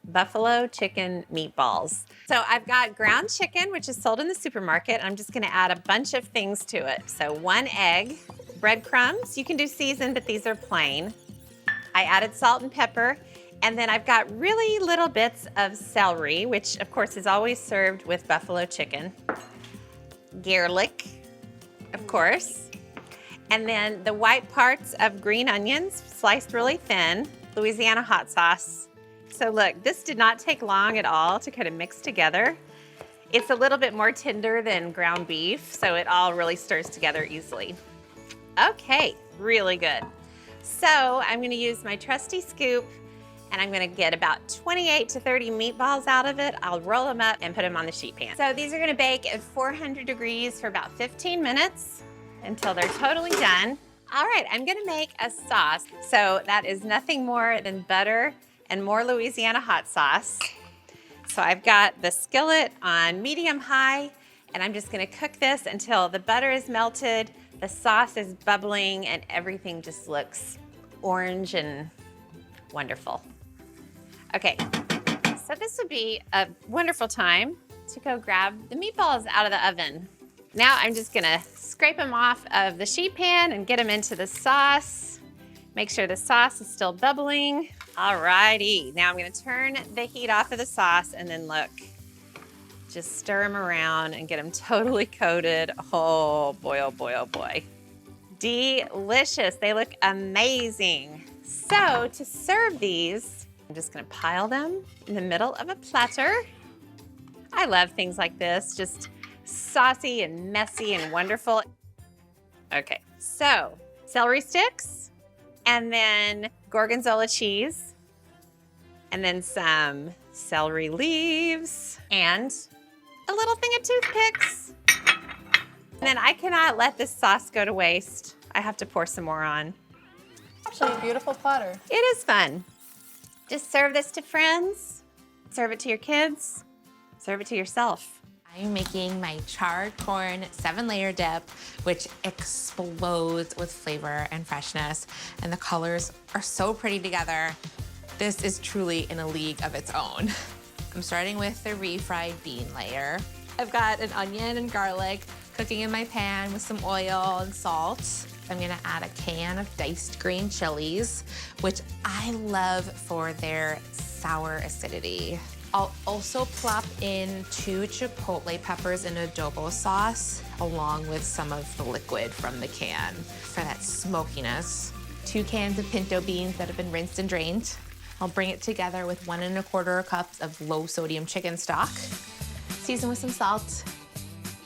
buffalo chicken meatballs. So I've got ground chicken, which is sold in the supermarket. I'm just gonna add a bunch of things to it. So 1 egg, breadcrumbs. You can do seasoned, but these are plain. I added salt and pepper. And then I've got really little bits of celery, which of course is always served with buffalo chicken. Garlic, of course. And then the white parts of green onions, sliced really thin. Louisiana hot sauce. So look, this did not take long at all to kind of mix together. It's a little bit more tender than ground beef, so it all really stirs together easily. Okay, really good. So I'm gonna use my trusty scoop, and I'm gonna get about 28 to 30 meatballs out of it. I'll roll them up and put them on the sheet pan. So these are gonna bake at 400 degrees for about 15 minutes until they're totally done. All right, I'm gonna make a sauce. So that is nothing more than butter and more Louisiana hot sauce. So I've got the skillet on medium high, and I'm just gonna cook this until the butter is melted, the sauce is bubbling, and everything just looks orange and wonderful. Okay, so this would be a wonderful time to go grab the meatballs out of the oven. Now I'm just gonna scrape them off of the sheet pan and get them into the sauce. Make sure the sauce is still bubbling. Alrighty, now I'm gonna turn the heat off of the sauce and then look. Just stir them around and get them totally coated. Oh boy, oh boy, oh boy. Delicious, they look amazing. So to serve these, I'm just gonna pile them in the middle of a platter. I love things like this, just saucy and messy and wonderful. Okay, so celery sticks, and then gorgonzola cheese, and then some celery leaves, and a little thing of toothpicks. And then I cannot let this sauce go to waste. I have to pour some more on. Actually, a beautiful platter. It is fun. Just serve this to friends, serve it to your kids, serve it to yourself. I'm making my charred corn 7-layer dip, which explodes with flavor and freshness, and the colors are so pretty together. This is truly in a league of its own. I'm starting with the refried bean layer. I've got an onion and garlic cooking in my pan with some oil and salt. I'm gonna add a can of diced green chilies, which I love for their sour acidity. I'll also plop in 2 chipotle peppers in adobo sauce, along with some of the liquid from the can for that smokiness. 2 cans of pinto beans that have been rinsed and drained. I'll bring it together with 1 1/4 cups of low sodium chicken stock. Season with some salt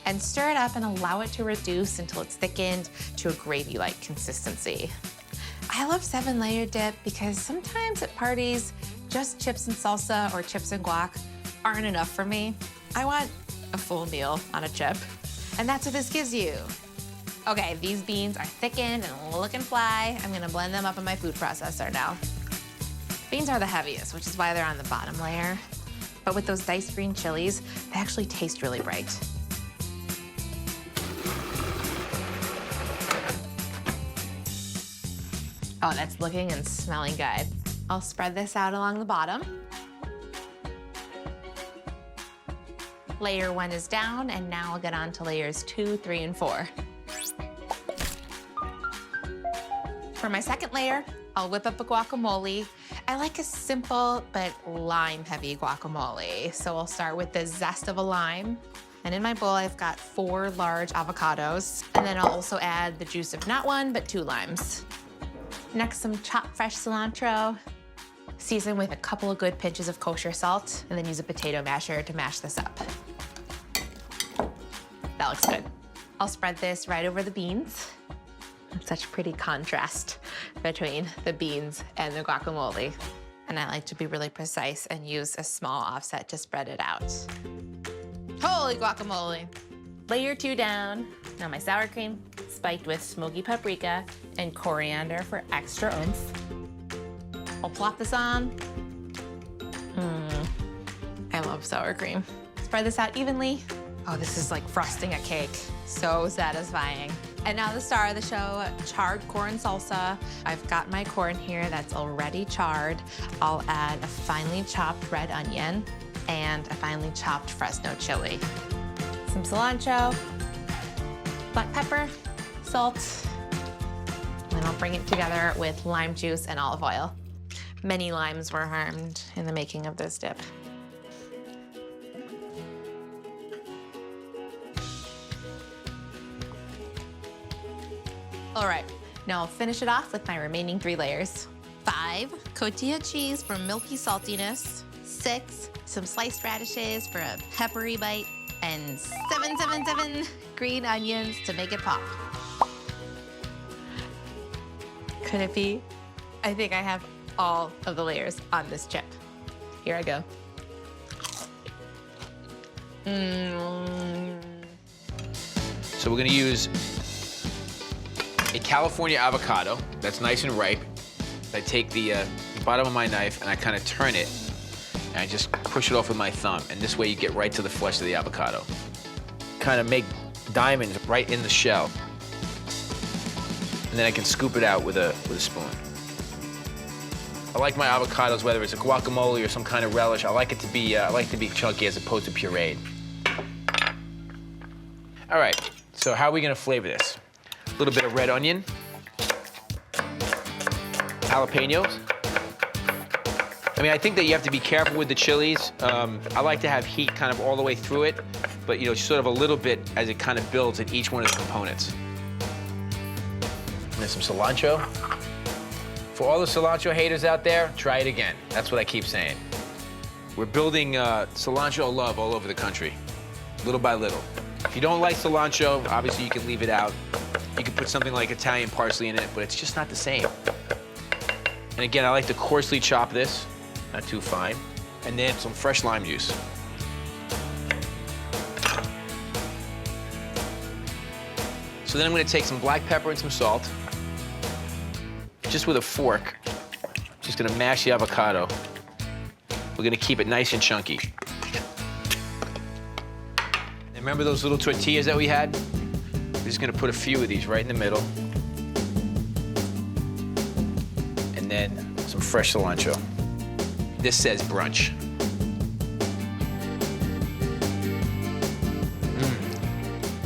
and stir it up and allow it to reduce until it's thickened to a gravy-like consistency. I love 7-layer dip because sometimes at parties, just chips and salsa or chips and guac aren't enough for me. I want a full meal on a chip, and that's what this gives you. Okay, these beans are thickened and looking fly. I'm gonna blend them up in my food processor now. Beans are the heaviest, which is why they're on the bottom layer. But with those diced green chilies, they actually taste really bright. Oh, that's looking and smelling good. I'll spread this out along the bottom. Layer 1 is down, and now I'll get on to layers 2, 3, and 4. For my second layer, I'll whip up a guacamole. I like a simple but lime-heavy guacamole. So I'll start with the zest of a lime. And in my bowl, I've got 4 large avocados. And then I'll also add the juice of not 1, but 2 limes. Next, some chopped fresh cilantro. Season with a couple of good pinches of kosher salt, and then use a potato masher to mash this up. That looks good. I'll spread this right over the beans. Such pretty contrast between the beans and the guacamole. And I like to be really precise and use a small offset to spread it out. Holy guacamole! Layer 2 down. Now my sour cream, spiked with smoky paprika and coriander for extra oomph. I'll plop this on. I love sour cream. Spread this out evenly. Oh, this is like frosting a cake. So satisfying. And now the star of the show, charred corn salsa. I've got my corn here that's already charred. I'll add a finely chopped red onion and a finely chopped Fresno chili. Some cilantro, black pepper, salt, and I'll bring it together with lime juice and olive oil. Many limes were harmed in the making of this dip. All right, now I'll finish it off with my remaining 3 layers. 5, cotija cheese for milky saltiness. 6, some sliced radishes for a peppery bite. And 7 green onions to make it pop. Could it be? I think I have all of the layers on this chip. Here I go. So we're gonna use a California avocado that's nice and ripe. I take the bottom of my knife and I kind of turn it and I just push it off with my thumb. And this way you get right to the flesh of the avocado. Kind of make diamonds right in the shell. And then I can scoop it out with a spoon. I like my avocados, whether it's a guacamole or some kind of relish, I like it to be chunky as opposed to pureed. All right, so how are we gonna flavor this? A little bit of red onion, jalapeños. I mean, I think that you have to be careful with the chilies. I like to have heat kind of all the way through it, but you know, sort of a little bit as it kind of builds in each one of the components. And then some cilantro. For all the cilantro haters out there, try it again. That's what I keep saying. We're building cilantro love all over the country, little by little. If you don't like cilantro, obviously you can leave it out. You can put something like Italian parsley in it, but it's just not the same. And again, I like to coarsely chop this, not too fine, and then some fresh lime juice. So then I'm gonna take some black pepper and some salt, just with a fork, just gonna mash the avocado. We're gonna keep it nice and chunky. And remember those little tortillas that we had? We're just gonna put a few of these right in the middle. And then some fresh cilantro. This says brunch.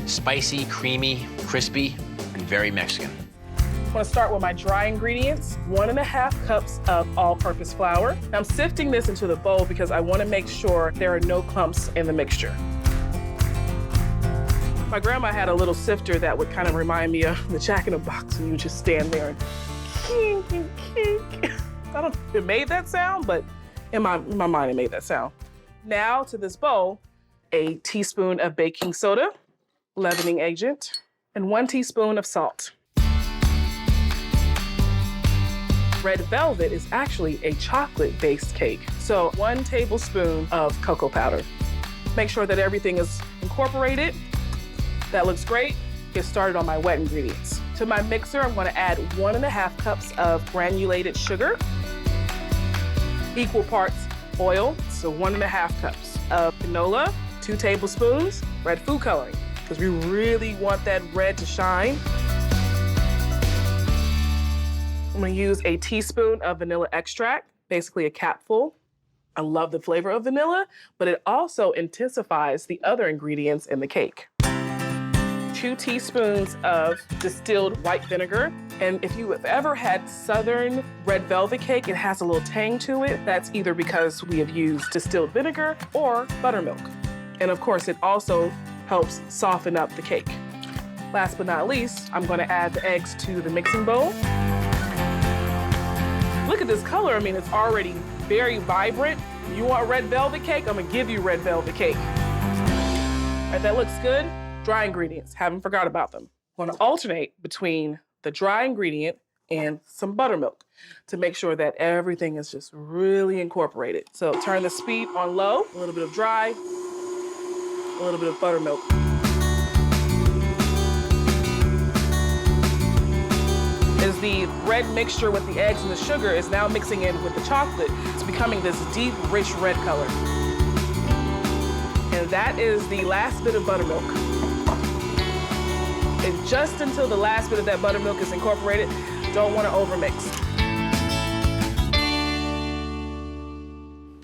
Spicy, creamy, crispy, and very Mexican. I'm gonna start with my dry ingredients, 1.5 cups of all-purpose flour. I'm sifting this into the bowl because I wanna make sure there are no clumps in the mixture. My grandma had a little sifter that would kind of remind me of the Jack in the Box, and you just stand there and kink and kink. I don't know if it made that sound, but in my mind it made that sound. Now to this bowl, a teaspoon of baking soda, leavening agent, and 1 teaspoon of salt. Red velvet is actually a chocolate-based cake, so 1 tablespoon of cocoa powder. Make sure that everything is incorporated. That looks great. Get started on my wet ingredients. To my mixer, I'm gonna add 1.5 cups of granulated sugar, equal parts oil, so 1.5 cups of canola, 2 tablespoons, red food coloring, because we really want that red to shine. I'm gonna use a teaspoon of vanilla extract, basically a capful. I love the flavor of vanilla, but it also intensifies the other ingredients in the cake. 2 teaspoons of distilled white vinegar. And if you have ever had Southern red velvet cake, it has a little tang to it. That's either because we have used distilled vinegar or buttermilk. And of course, it also helps soften up the cake. Last but not least, I'm gonna add the eggs to the mixing bowl. Look at this color. I mean, it's already very vibrant. You want red velvet cake? I'm gonna give you red velvet cake. All right, that looks good. Dry ingredients, haven't forgot about them. I'm gonna alternate between the dry ingredient and some buttermilk to make sure that everything is just really incorporated. So turn the speed on low, a little bit of dry, a little bit of buttermilk. As the red mixture with the eggs and the sugar is now mixing in with the chocolate, it's becoming this deep, rich red color. And that is the last bit of buttermilk. And just until the last bit of that buttermilk is incorporated, don't want to overmix.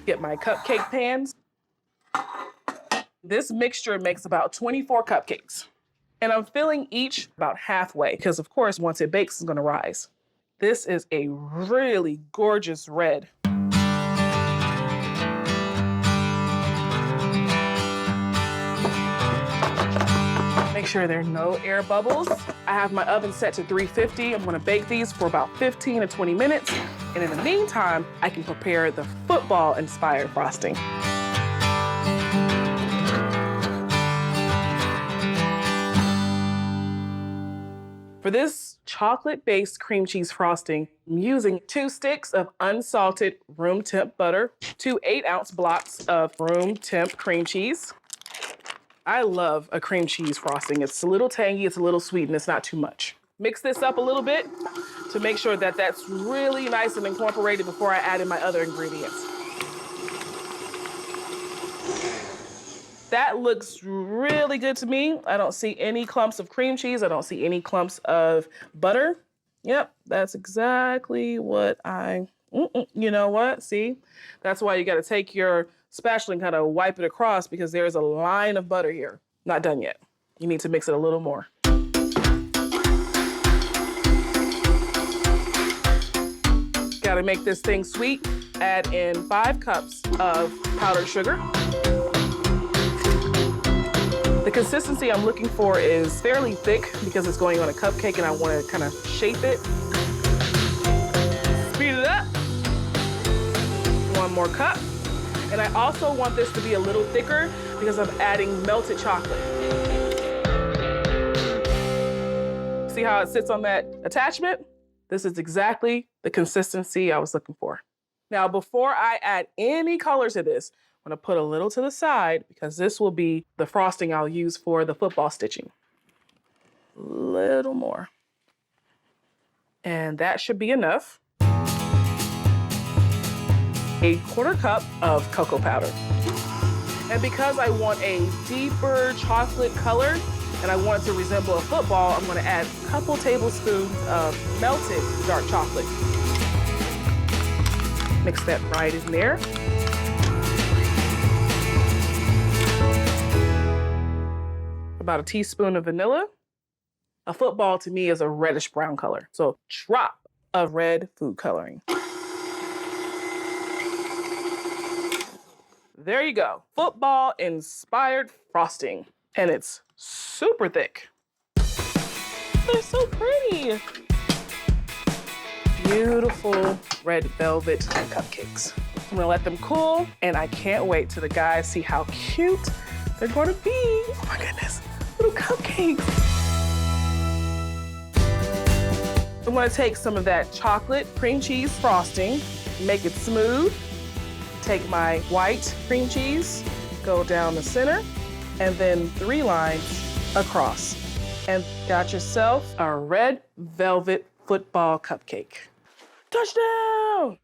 Get my cupcake pans. This mixture makes about 24 cupcakes. And I'm filling each about halfway because, of course, once it bakes, it's going to rise. This is a really gorgeous red. Make sure there are no air bubbles. I have my oven set to 350. I'm gonna bake these for about 15 to 20 minutes. And in the meantime, I can prepare the football-inspired frosting. For this chocolate-based cream cheese frosting, I'm using 2 sticks of unsalted room temp butter, 2 8-ounce blocks of room temp cream cheese. I love a cream cheese frosting. It's a little tangy, it's a little sweet, and it's not too much. Mix this up a little bit to make sure that that's really nice and incorporated before I add in my other ingredients. That looks really good to me. I don't see any clumps of cream cheese. I don't see any clumps of butter. Yep, that's exactly what you know what? See? That's why you gotta take your spatula and kind of wipe it across because there's a line of butter here. Not done yet. You need to mix it a little more. Gotta make this thing sweet. Add in 5 cups of powdered sugar. The consistency I'm looking for is fairly thick because it's going on a cupcake and I want to kind of shape it. Speed it up. 1 more cup. And I also want this to be a little thicker because I'm adding melted chocolate. See how it sits on that attachment? This is exactly the consistency I was looking for. Now, before I add any color to this, I'm gonna put a little to the side because this will be the frosting I'll use for the football stitching. A little more. And that should be enough. 1/4 cup of cocoa powder. And because I want a deeper chocolate color and I want it to resemble a football, I'm gonna add a couple tablespoons of melted dark chocolate. Mix that right in there. About a teaspoon of vanilla. A football to me is a reddish brown color. So drop of red food coloring. There you go. Football-inspired frosting. And it's super thick. They're so pretty. Beautiful red velvet cupcakes. I'm gonna let them cool, and I can't wait till the guys see how cute they're gonna be. Oh my goodness, little cupcakes. I'm gonna take some of that chocolate cream cheese frosting, make it smooth. Take my white cream cheese, go down the center, and then 3 lines across. And got yourself a red velvet football cupcake. Touchdown!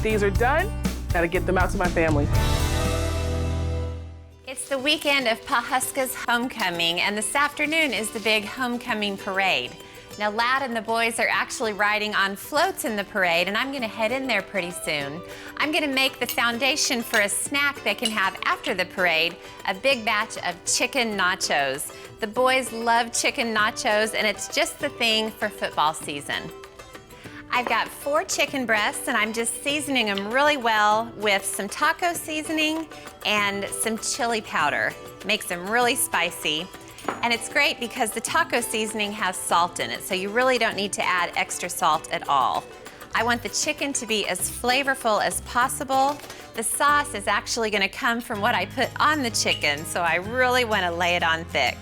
These are done. Gotta get them out to my family. It's the weekend of Pawhuska's homecoming, and this afternoon is the big homecoming parade. Now, Lad and the boys are actually riding on floats in the parade, and I'm gonna head in there pretty soon. I'm gonna make the foundation for a snack they can have after the parade, a big batch of chicken nachos. The boys love chicken nachos, and it's just the thing for football season. I've got 4 chicken breasts, and I'm just seasoning them really well with some taco seasoning and some chili powder. Makes them really spicy. And it's great because the taco seasoning has salt in it, so you really don't need to add extra salt at all. I want the chicken to be as flavorful as possible. The sauce is actually gonna come from what I put on the chicken, so I really wanna lay it on thick.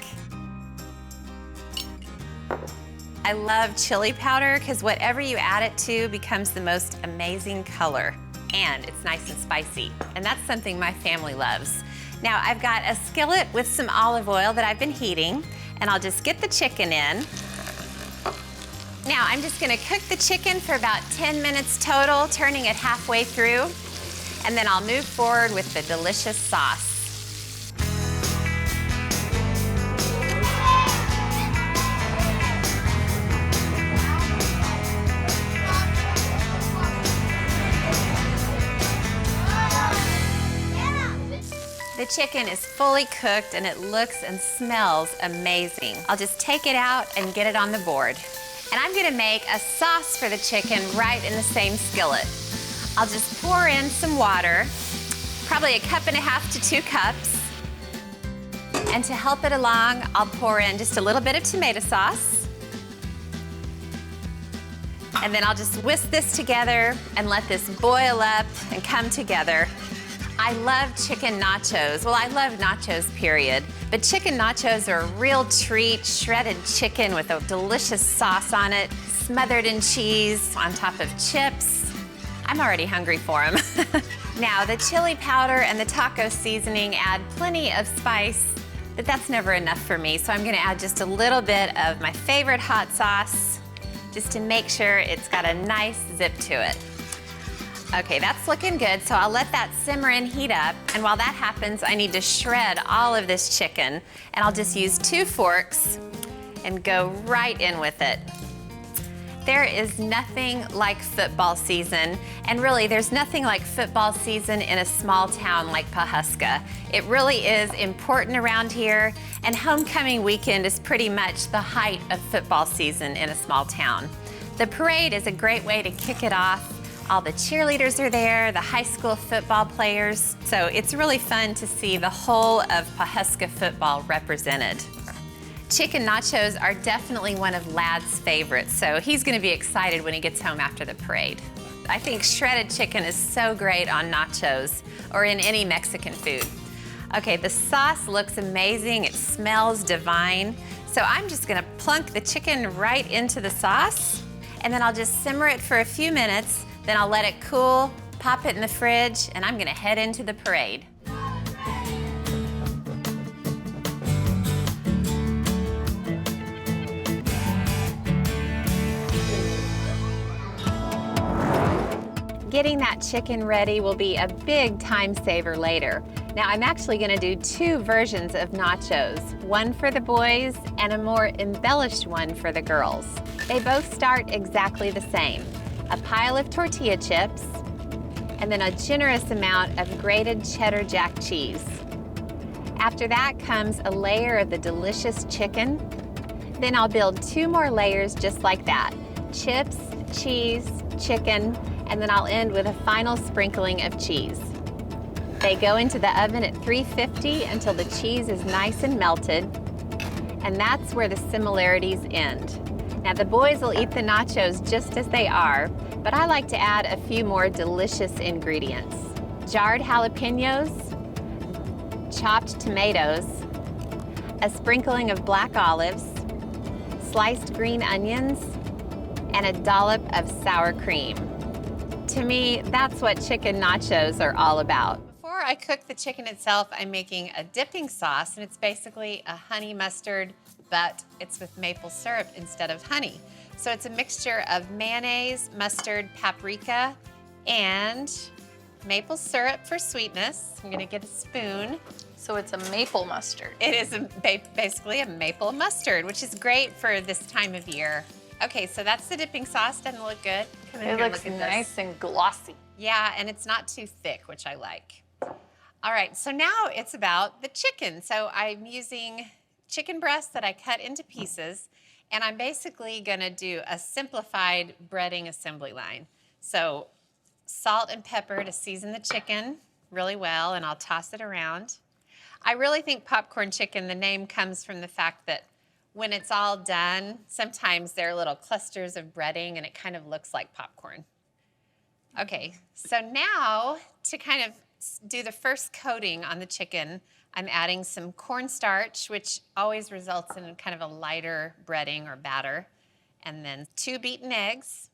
I love chili powder because whatever you add it to becomes the most amazing color, and it's nice and spicy, and that's something my family loves. Now, I've got a skillet with some olive oil that I've been heating, and I'll just get the chicken in. Now I'm just gonna cook the chicken for about 10 minutes total, turning it halfway through, and then I'll move forward with the delicious sauce. The chicken is fully cooked and it looks and smells amazing. I'll just take it out and get it on the board. And I'm gonna make a sauce for the chicken right in the same skillet. I'll just pour in some water, probably 1.5 to 2 cups. And to help it along, I'll pour in just a little bit of tomato sauce. And then I'll just whisk this together and let this boil up and come together. I love chicken nachos. Well, I love nachos, period. But chicken nachos are a real treat. Shredded chicken with a delicious sauce on it, smothered in cheese, on top of chips. I'm already hungry for them. Now, the chili powder and the taco seasoning add plenty of spice, but that's never enough for me. So I'm gonna add just a little bit of my favorite hot sauce, just to make sure it's got a nice zip to it. Okay, that's looking good, so I'll let that simmer and heat up. And while that happens, I need to shred all of this chicken. And I'll just use 2 forks and go right in with it. There is nothing like football season. And really, there's nothing like football season in a small town like Pawhuska. It really is important around here. And homecoming weekend is pretty much the height of football season in a small town. The parade is a great way to kick it off. All the cheerleaders are there, the high school football players. So it's really fun to see the whole of Pawhuska football represented. Chicken nachos are definitely one of Lad's favorites, so he's gonna be excited when he gets home after the parade. I think shredded chicken is so great on nachos or in any Mexican food. Okay, the sauce looks amazing, it smells divine. So I'm just gonna plunk the chicken right into the sauce, and then I'll just simmer it for a few minutes. Then I'll let it cool, pop it in the fridge, and I'm gonna head into the parade. Getting that chicken ready will be a big time saver later. Now I'm actually gonna do 2 versions of nachos, one for the boys and a more embellished one for the girls. They both start exactly the same. A pile of tortilla chips, and then a generous amount of grated cheddar jack cheese. After that comes a layer of the delicious chicken. Then I'll build 2 more layers just like that. Chips, cheese, chicken, and then I'll end with a final sprinkling of cheese. They go into the oven at 350 until the cheese is nice and melted, and that's where the similarities end. Now the boys will eat the nachos just as they are, but I like to add a few more delicious ingredients. Jarred jalapeños, chopped tomatoes, a sprinkling of black olives, sliced green onions, and a dollop of sour cream. To me, that's what chicken nachos are all about. Before I cook the chicken itself, I'm making a dipping sauce, and it's basically a honey mustard, but it's with maple syrup instead of honey. So it's a mixture of mayonnaise, mustard, paprika, and maple syrup for sweetness. I'm gonna get a spoon. So it's a maple mustard. It is basically a maple mustard, which is great for this time of year. Okay, so that's the dipping sauce. Doesn't it look good? Come in It here, looks look at nice this. and glossy. Yeah, and it's not too thick, which I like. All right, so now it's about the chicken. So I'm using chicken breasts that I cut into pieces, and I'm basically gonna do a simplified breading assembly line. So salt and pepper to season the chicken really well, and I'll toss it around. I really think popcorn chicken, the name comes from the fact that when it's all done, sometimes there are little clusters of breading and it kind of looks like popcorn. Okay, so now to kind of do the first coating on the chicken, I'm adding some cornstarch, which always results in kind of a lighter breading or batter, and then 2 beaten eggs.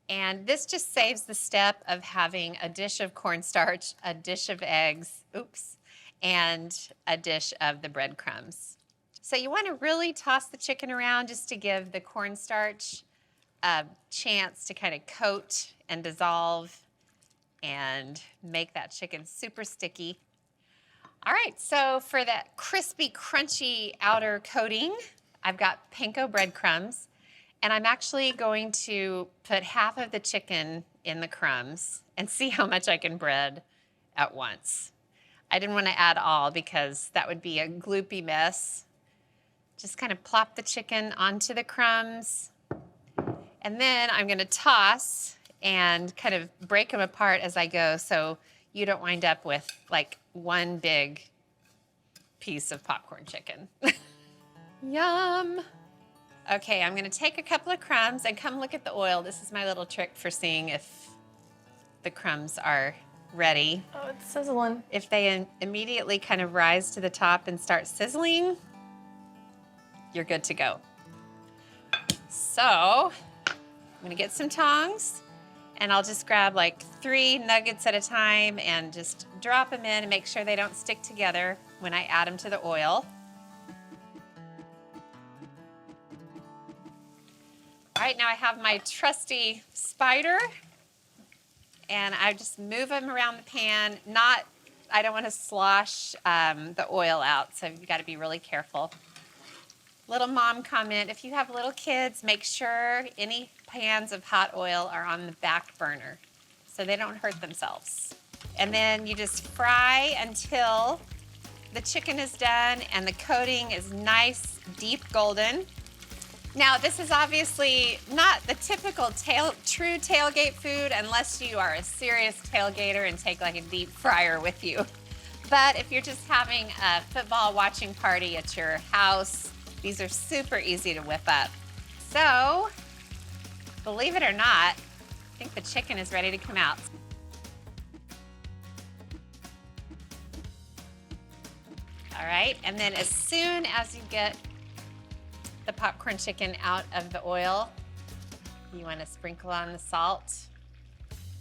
And this just saves the step of having a dish of cornstarch, a dish of eggs, and a dish of the breadcrumbs. So you want to really toss the chicken around just to give the cornstarch a chance to kind of coat and dissolve and make that chicken super sticky. All right, so for that crispy, crunchy outer coating, I've got panko breadcrumbs, and I'm actually going to put half of the chicken in the crumbs and see how much I can bread at once. I didn't want to add all because that would be a gloopy mess. Just kind of plop the chicken onto the crumbs, and then I'm gonna toss and kind of break them apart as I go so you don't wind up with like one big piece of popcorn chicken. Yum. Okay, I'm gonna take a couple of crumbs and come look at the oil. This is my little trick for seeing if the crumbs are ready. Oh, it's sizzling. If they immediately kind of rise to the top and start sizzling, you're good to go. So, I'm gonna get some tongs, and I'll just grab like 3 nuggets at a time and just drop them in and make sure they don't stick together when I add them to the oil. All right, now I have my trusty spider, and I just move them around the pan. I don't want to slosh the oil out, so you've got to be really careful. Little mom comment, if you have little kids, make sure any pans of hot oil are on the back burner so they don't hurt themselves. And then you just fry until the chicken is done and the coating is nice, deep golden. Now, this is obviously not the typical true tailgate food unless you are a serious tailgater and take like a deep fryer with you. But if you're just having a football watching party at your house, these are super easy to whip up. So, believe it or not, I think the chicken is ready to come out. All right, and then as soon as you get the popcorn chicken out of the oil, you want to sprinkle on the salt.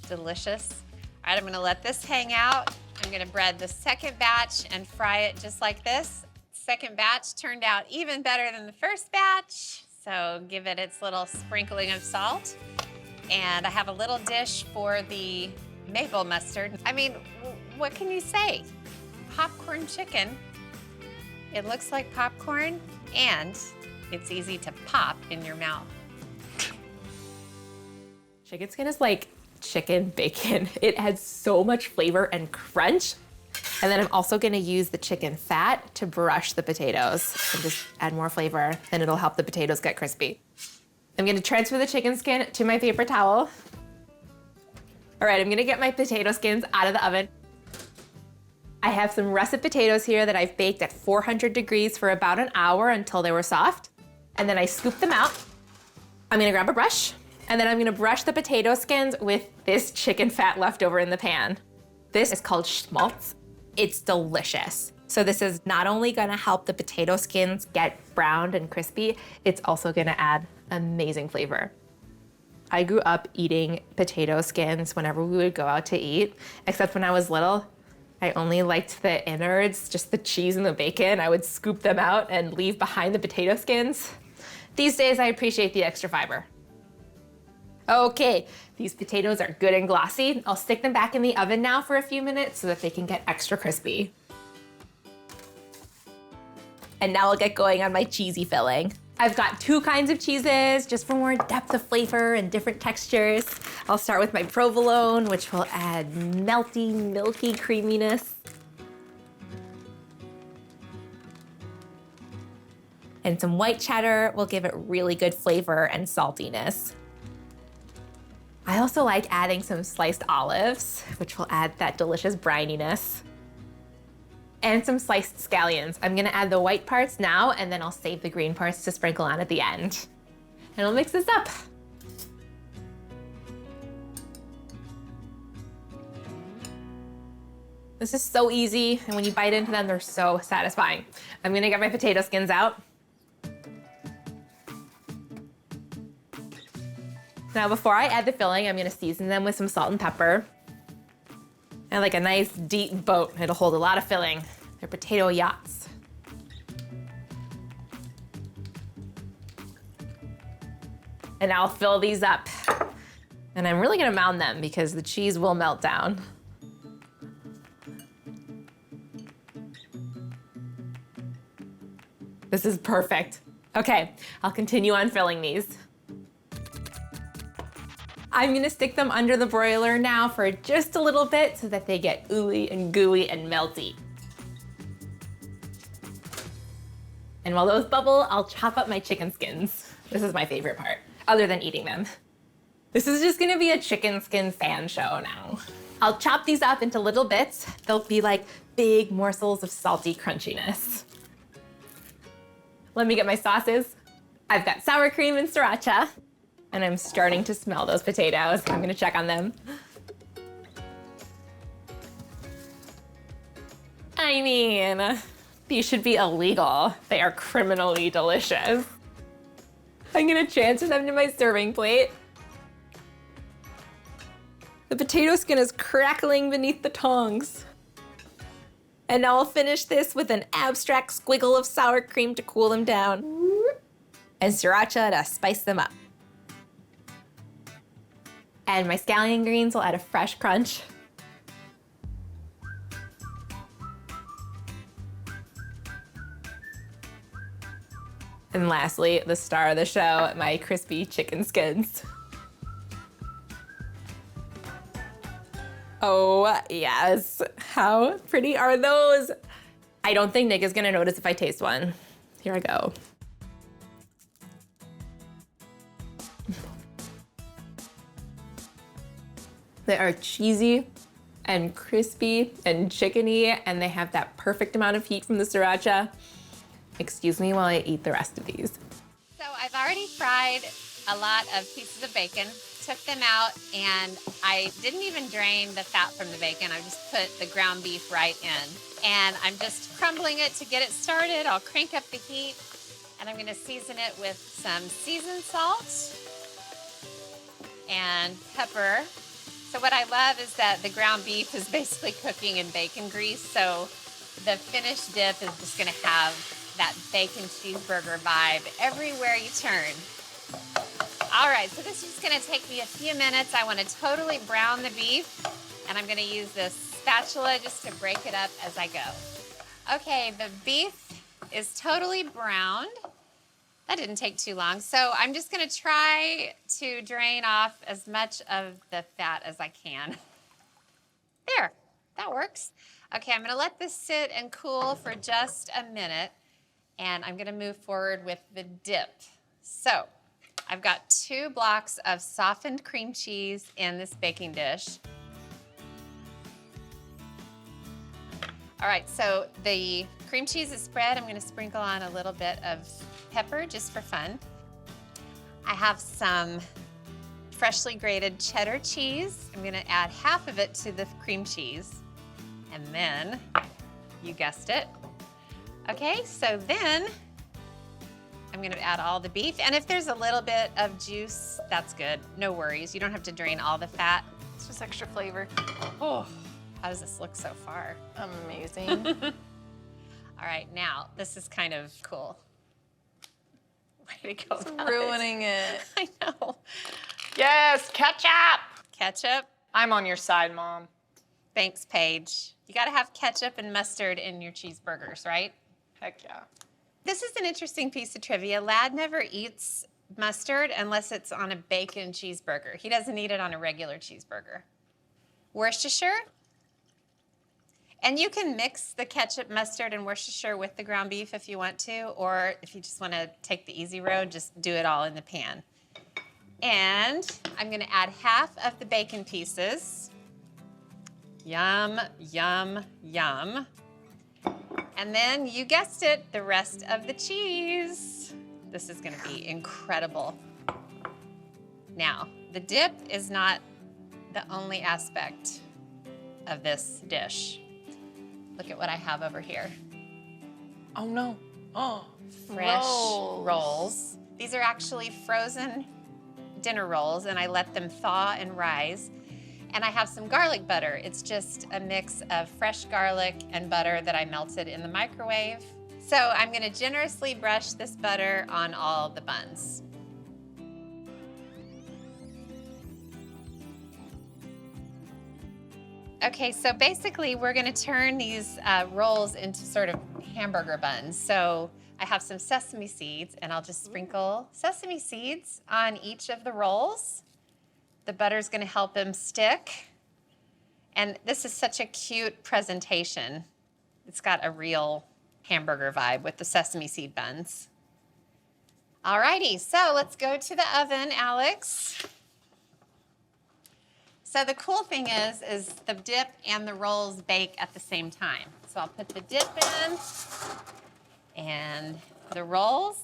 Delicious. All right, I'm gonna let this hang out. I'm gonna bread the second batch and fry it just like this. Second batch turned out even better than the first batch, so give it its little sprinkling of salt. And I have a little dish for the maple mustard. I mean, what can you say? Popcorn chicken. It looks like popcorn, and it's easy to pop in your mouth. Chicken skin is like chicken bacon. It adds so much flavor and crunch. And then I'm also gonna use the chicken fat to brush the potatoes and just add more flavor, and it'll help the potatoes get crispy. I'm gonna transfer the chicken skin to my paper towel. All right, I'm gonna get my potato skins out of the oven. I have some russet potatoes here that I've baked at 400 degrees for about an hour until they were soft. And then I scoop them out. I'm gonna grab a brush, and then I'm gonna brush the potato skins with this chicken fat left over in the pan. This is called schmaltz. It's delicious. So this is not only gonna help the potato skins get browned and crispy, it's also gonna add amazing flavor. I grew up eating potato skins whenever we would go out to eat, except when I was little, I only liked the innards, just the cheese and the bacon. I would scoop them out and leave behind the potato skins. These days, I appreciate the extra fiber. Okay, these potatoes are good and glossy. I'll stick them back in the oven now for a few minutes so that they can get extra crispy. And now I'll get going on my cheesy filling. I've got 2 kinds of cheeses, just for more depth of flavor and different textures. I'll start with my provolone, which will add melty, milky creaminess. And some white cheddar will give it really good flavor and saltiness. I also like adding some sliced olives, which will add that delicious brininess. And some sliced scallions. I'm gonna add the white parts now, and then I'll save the green parts to sprinkle on at the end. And I'll mix this up. This is so easy, and when you bite into them, they're so satisfying. I'm gonna get my potato skins out. Now, before I add the filling, I'm gonna season them with some salt and pepper. And like a nice deep boat, it'll hold a lot of filling. They're potato yachts. And I'll fill these up. And I'm really gonna mound them because the cheese will melt down. This is perfect. Okay, I'll continue on filling these. I'm gonna stick them under the broiler now for just a little bit so that they get ooey and gooey and melty. And while those bubble, I'll chop up my chicken skins. This is my favorite part, other than eating them. This is just gonna be a chicken skin fan show now. I'll chop these up into little bits. They'll be like big morsels of salty crunchiness. Let me get my sauces. I've got sour cream and sriracha, and I'm starting to smell those potatoes. I'm gonna check on them. I mean, these should be illegal. They are criminally delicious. I'm gonna transfer them to my serving plate. The potato skin is crackling beneath the tongs. And now I'll finish this with an abstract squiggle of sour cream to cool them down. And sriracha to spice them up. And my scallion greens will add a fresh crunch. And lastly, the star of the show, my crispy chicken skins. Oh, yes. How pretty are those? I don't think Nick is gonna notice if I taste one. Here I go. They are cheesy and crispy and chickeny, and they have that perfect amount of heat from the sriracha. Excuse me while I eat the rest of these. So I've already fried a lot of pieces of bacon, took them out, and I didn't even drain the fat from the bacon. I just put the ground beef right in. And I'm just crumbling it to get it started. I'll crank up the heat, and I'm gonna season it with some seasoned salt and pepper. So what I love is that the ground beef is basically cooking in bacon grease, so the finished dip is just gonna have that bacon cheeseburger vibe everywhere you turn. All right, so this is just gonna take me a few minutes. I wanna totally brown the beef, and I'm gonna use this spatula just to break it up as I go. Okay, the beef is totally browned. That didn't take too long. So I'm just gonna try to drain off as much of the fat as I can. There, that works. Okay, I'm gonna let this sit and cool for just a minute, and I'm gonna move forward with the dip. So I've got 2 blocks of softened cream cheese in this baking dish. All right, so the cream cheese is spread. I'm gonna sprinkle on a little bit of pepper just for fun. I have some freshly grated cheddar cheese. I'm gonna add half of it to the cream cheese. And then, you guessed it. Okay, so then I'm gonna add all the beef. And if there's a little bit of juice, that's good. No worries, you don't have to drain all the fat. It's just extra flavor. Oh, how does this look so far? Amazing. All right, now, this is kind of cool. Way to go, It's guys. ruining it. I know. Yes, ketchup. Ketchup. I'm on your side, Mom. Thanks, Paige. You gotta have ketchup and mustard in your cheeseburgers, right? Heck yeah. This is an interesting piece of trivia. Lad never eats mustard unless it's on a bacon cheeseburger. He doesn't eat it on a regular cheeseburger. Worcestershire. And you can mix the ketchup, mustard, and Worcestershire with the ground beef if you want to, or if you just want to take the easy road, just do it all in the pan. And I'm going to add half of the bacon pieces. Yum, yum, yum. And then, you guessed it, the rest of the cheese. This is going to be incredible. Now, the dip is not the only aspect of this dish. Look at what I have over here. Oh no. Oh, Fresh rolls. These are actually frozen dinner rolls, and I let them thaw and rise. And I have some garlic butter. It's just a mix of fresh garlic and butter that I melted in the microwave. So I'm gonna generously brush this butter on all the buns. Okay, so basically we're gonna turn these rolls into sort of hamburger buns. So I have some sesame seeds and I'll just sprinkle sesame seeds on each of the rolls. The butter's gonna help them stick. And this is such a cute presentation. It's got a real hamburger vibe with the sesame seed buns. Alrighty, so let's go to the oven, Alex. So the cool thing is the dip and the rolls bake at the same time. So I'll put the dip in and the rolls,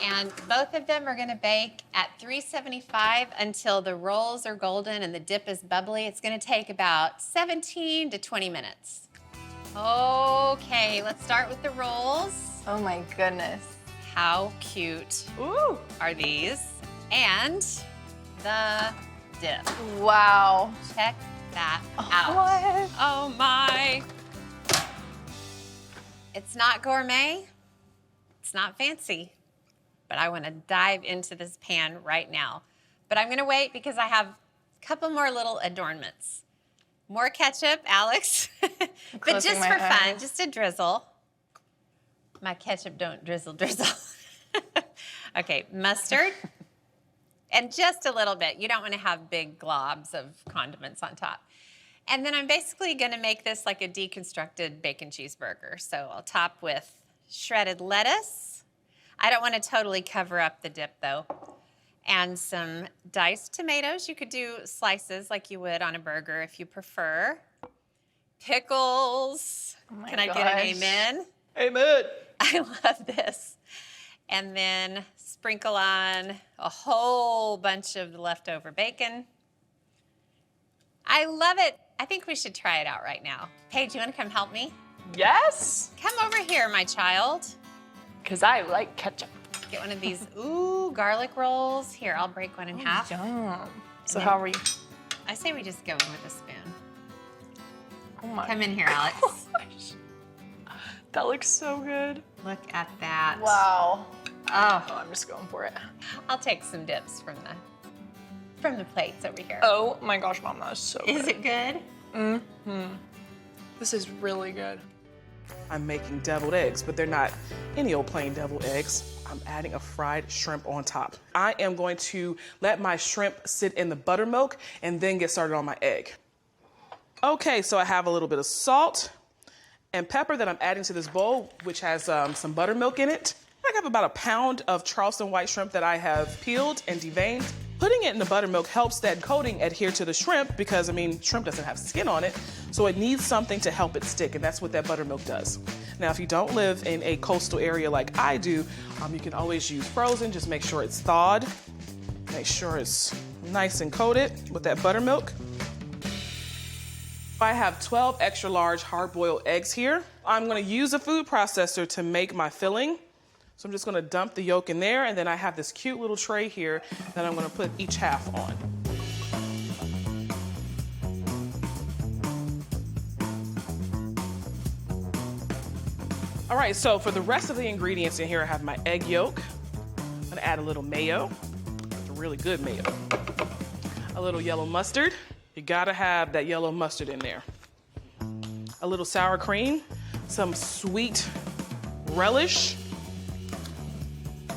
and both of them are gonna bake at 375 until the rolls are golden and the dip is bubbly. It's gonna take about 17 to 20 minutes. Okay, let's start with the rolls. Oh my goodness. How cute Ooh. are these? And the dip. Wow. Check that out. What? Oh my. It's not gourmet. It's not fancy. But I want to dive into this pan right now. But I'm going to wait because I have a couple more little adornments. More ketchup, Alex. But closing just my for fun, eyes. just a drizzle. My ketchup don't drizzle. Okay, mustard. And just a little bit. You don't want to have big globs of condiments on top. And then I'm basically going to make this like a deconstructed bacon cheeseburger. So I'll top with shredded lettuce. I don't want to totally cover up the dip though. And some diced tomatoes. You could do slices like you would on a burger if you prefer. Pickles. Oh my Can I get an gosh. amen? Amen. I love this. And then sprinkle on a whole bunch of the leftover bacon. I love it. I think we should try it out right now. Paige, you want to come help me? Yes. Come over here, my child. Because I like ketchup. Get one of these, ooh, garlic rolls. Here, I'll break one in half. Yum. So then- how are you? I say we just go in with a spoon. Oh my Come in here, Alex. gosh. That looks so good. Look at that. Wow. Oh, Oh, I'm just going for it. I'll take some dips from the plates over here. Oh my gosh, Mom, that is so good. Is it good? Mm-hmm. This is really good. I'm making deviled eggs, but they're not any old plain deviled eggs. I'm adding a fried shrimp on top. I am going to let my shrimp sit in the buttermilk and then get started on my egg. Okay, so I have a little bit of salt and pepper that I'm adding to this bowl, which has some buttermilk in it. I have about a pound of Charleston white shrimp that I have peeled and deveined. Putting it in the buttermilk helps that coating adhere to the shrimp because, I mean, shrimp doesn't have skin on it, so it needs something to help it stick, and that's what that buttermilk does. Now, if you don't live in a coastal area like I do, you can always use frozen. Just make sure it's thawed. Make sure it's nice and coated with that buttermilk. I have 12 extra large hard-boiled eggs here. I'm gonna use a food processor to make my filling. So I'm just gonna dump the yolk in there, and then I have this cute little tray here that I'm gonna put each half on. All right, so for the rest of the ingredients in here, I have my egg yolk. I'm gonna add a little mayo, it's a really good mayo. A little yellow mustard. You gotta have that yellow mustard in there. A little sour cream, some sweet relish,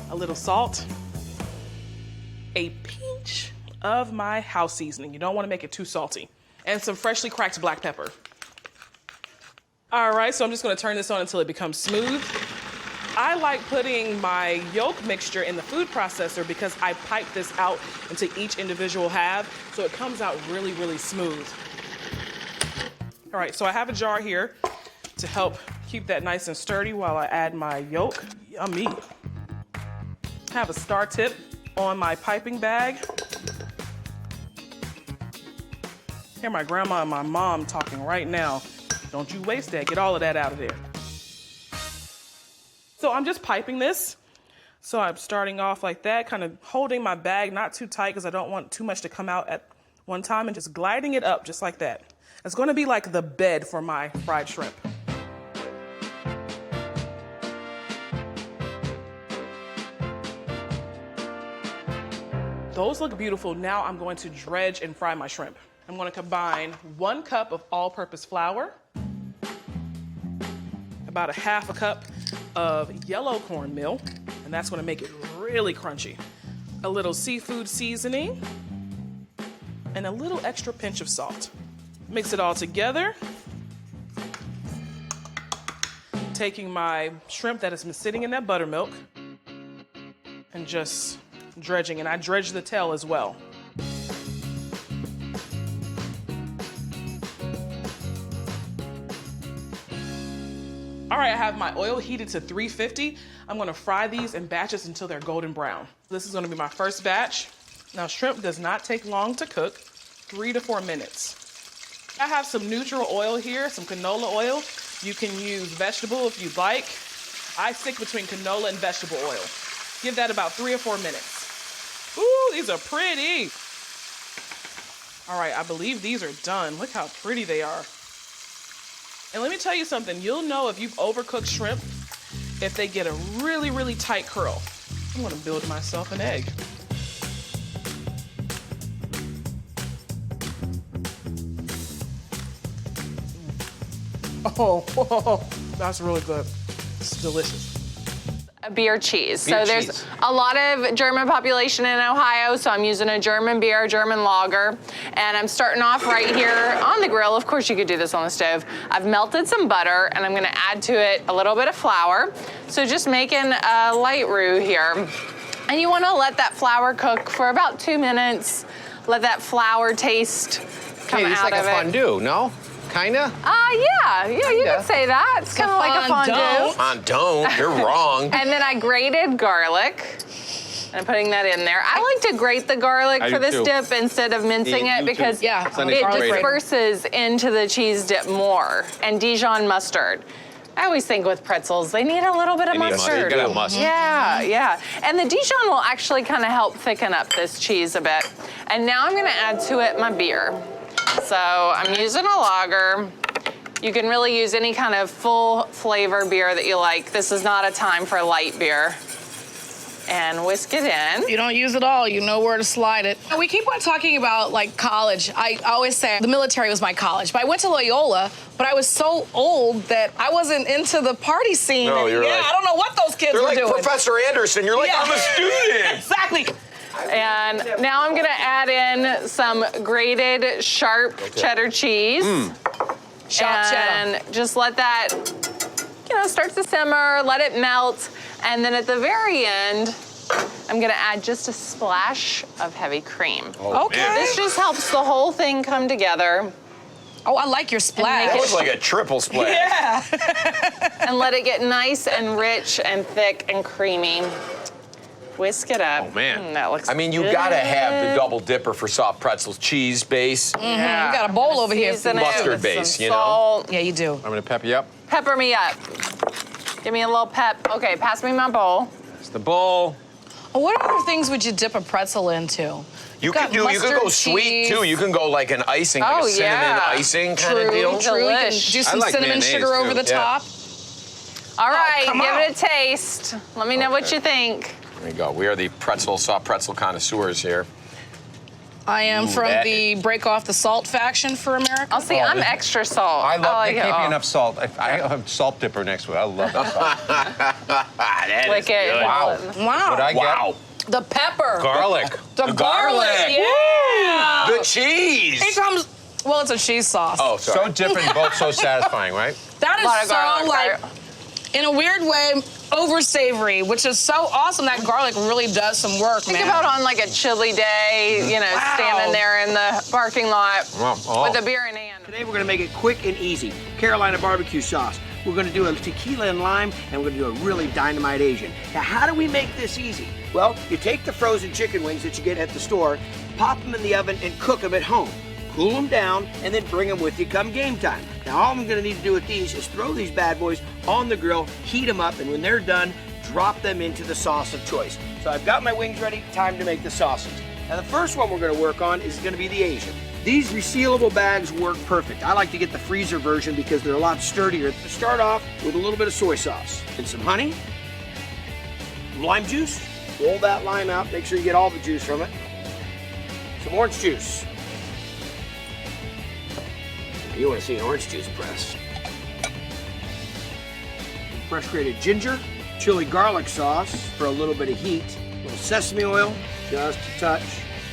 a little salt, a pinch of my house seasoning. You don't want to make it too salty. And some freshly cracked black pepper. All right, so I'm just gonna turn this on until it becomes smooth. I like putting my yolk mixture in the food processor because I pipe this out into each individual half, so it comes out really, really smooth. All right, so I have a jar here to help keep that nice and sturdy while I add my yolk. Yummy. I have a star tip on my piping bag. Hear my grandma and my mom talking right now. Don't you waste that, get all of that out of there. So I'm just piping this. So I'm starting off like that, kind of holding my bag not too tight because I don't want too much to come out at one time, and just gliding it up just like that. It's gonna be like the bed for my fried shrimp. Those look beautiful. Now I'm going to dredge and fry my shrimp. I'm gonna combine 1 cup of all-purpose flour, about a half a cup of yellow cornmeal, and that's gonna make it really crunchy. A little seafood seasoning, and a little extra pinch of salt. Mix it all together. Taking my shrimp that has been sitting in that buttermilk and just dredging, and I dredge the tail as well. All right, I have my oil heated to 350. I'm gonna fry these in batches until they're golden brown. This is gonna be my first batch. Now, shrimp does not take long to cook, 3 to 4 minutes. I have some neutral oil here, some canola oil. You can use vegetable if you'd like. I stick between canola and vegetable oil. Give that about 3 or 4 minutes. Ooh, these are pretty. All right, I believe these are done. Look how pretty they are. And let me tell you something, you'll know if you've overcooked shrimp if they get a really, really tight curl. I'm gonna build myself an egg. Oh, that's really good. It's delicious. Beer cheese. Beer So there's cheese. a lot of German population in Ohio, so I'm using a German beer, German lager, and I'm starting off right here on the grill. Of course, you could do this on the stove. I've melted some butter, and I'm gonna add to it a little bit of flour. So just making a light roux here. And you wanna let that flour cook for about 2 minutes. Let that flour taste come Hey, it's out like of a it. fondue, no? Kinda? Yeah, you Kinda. could say that. It's kind of like a fondue. Fondue, you're wrong. And then I grated garlic. And I'm putting that in there. I like to grate the garlic I for do this too. dip instead of mincing Me it too. because Yeah, Send it it to grater. disperses into the cheese dip more. And Dijon mustard. I always think with pretzels, they need a little bit of They need mustard. mustard. They got mustard. Yeah, yeah. And the Dijon will actually kind of help thicken up this cheese a bit. And now I'm gonna add to it my beer. So I'm using a lager. You can really use any kind of full flavor beer that you like. This is not a time for light beer. And whisk it in. You don't use it all, you know where to slide it. We keep on talking about like college. I always say the military was my college, but I went to Loyola, but I was so old that I wasn't into the party scene. No, and you're yeah, like- I don't know what those kids You're were like doing. Professor Anderson. You're like, Yeah. I'm a student. Exactly. And now I'm gonna add in some grated sharp cheddar cheese. Sharp cheddar. And just let that, start to simmer, let it melt. And then at the very end, I'm gonna add just a splash of heavy cream. Okay. This just helps the whole thing come together Oh, I like your splash. That was like a triple splash. Yeah. and let it get nice and rich and thick and creamy. Whisk it up. Oh, man. That looks I mean, you good. gotta have the double dipper for soft pretzels. Cheese base, Yeah. You got a bowl over here. Season it Mustard with base, some you know? salt. Yeah, you do. I'm gonna pep you up. Pepper me up. Give me a little pep. Okay, pass me my bowl. It's the bowl. What other things would you dip a pretzel into? You got can go mustard, sweet cheese. too. You can go like an icing, like Oh, a cinnamon yeah. icing kind of deal. True. You can Delish. do I some like cinnamon mayonnaise, sugar over too. the Yeah. top. All right, come give on. it a taste. Let me know what you think. There you go. We are the soft pretzel connoisseurs here. I am Ooh, from that- the break off the salt faction for America. I'll see, I'm extra salt. I love. like They it gave me all. enough salt. I have a salt dipper next to it. I love that salt. That is Lick it. good. Wow. Wow. What I get? Wow. The pepper. Garlic. The garlic. Yeah. The cheese. It comes, well, it's a cheese sauce. Oh, sorry. So different, both so satisfying, right? That Lot is of so, garlic, like, right? in a weird way, over savory, which is so awesome. That garlic really does some work, Think man. about on like a chilly day, Wow. standing there in the parking lot Oh. with a beer in hand. Today we're gonna make it quick and easy. Carolina barbecue sauce. We're gonna do a tequila and lime, and we're gonna do a really dynamite Asian. Now, how do we make this easy? Well, you take the frozen chicken wings that you get at the store, pop them in the oven, and cook them at home. Cool them down, and then bring them with you come game time. Now, all I'm gonna need to do with these is throw these bad boys on the grill, heat them up, and when they're done, drop them into the sauce of choice. So I've got my wings ready, time to make the sausage. Now, the first one we're gonna work on is gonna be the Asian. These resealable bags work perfect. I like to get the freezer version because they're a lot sturdier. To start off with a little bit of soy sauce and some honey, lime juice. Roll that lime out, make sure you get all the juice from it. Some orange juice. You want to see an orange juice press. Fresh grated ginger, chili garlic sauce for a little bit of heat, a little sesame oil, just a touch,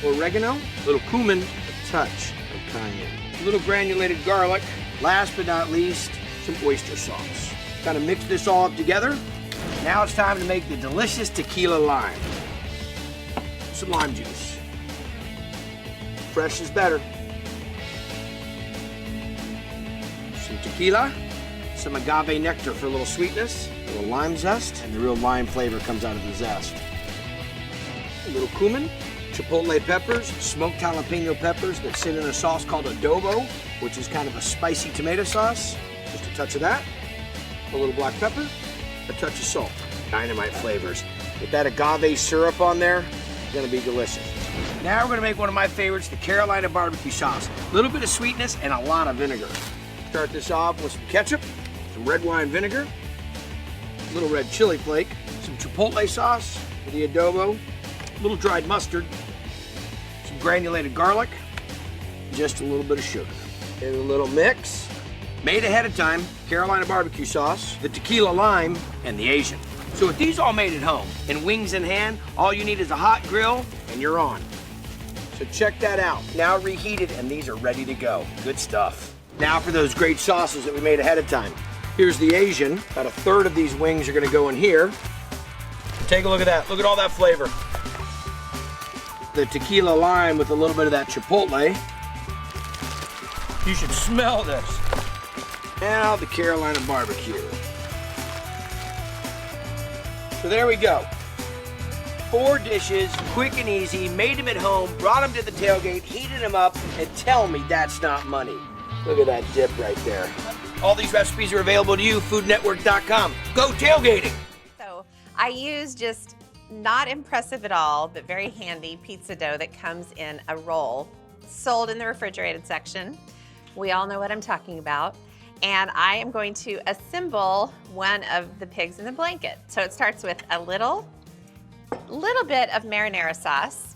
oregano, a little cumin, a touch of cayenne, a little granulated garlic, last but not least, some oyster sauce. Kind of mix this all up together. Now it's time to make the delicious tequila lime. Some lime juice. Fresh is better. Some tequila, some agave nectar for a little sweetness, a little lime zest, and the real lime flavor comes out of the zest. A little cumin, chipotle peppers, smoked jalapeno peppers that sit in a sauce called adobo, which is kind of a spicy tomato sauce. Just a touch of that. A little black pepper, a touch of salt. Dynamite flavors. With that agave syrup on there, it's gonna be delicious. Now we're gonna make one of my favorites, the Carolina barbecue sauce. A little bit of sweetness and a lot of vinegar. Start this off with some ketchup, some red wine vinegar, a little red chili flake, some chipotle sauce for the adobo, a little dried mustard, some granulated garlic, just a little bit of sugar. And a little mix. Made ahead of time, Carolina barbecue sauce, the tequila lime, and the Asian. So with these all made at home and wings in hand, all you need is a hot grill and you're on. So check that out. Now reheated and these are ready to go. Good stuff. Now for those great sauces that we made ahead of time. Here's the Asian. About a third of these wings are gonna go in here. Take a look at that. Look at all that flavor. The tequila lime with a little bit of that chipotle. You should smell this. Now the Carolina barbecue. So there we go. 4 dishes, quick and easy, made them at home, brought them to the tailgate, heated them up, and tell me that's not money. Look at that dip right there. All these recipes are available to you, foodnetwork.com. Go tailgating. So I use just not impressive at all, but very handy pizza dough that comes in a roll, sold in the refrigerated section. We all know what I'm talking about. And I am going to assemble one of the pigs in the blanket. So it starts with a little bit of marinara sauce,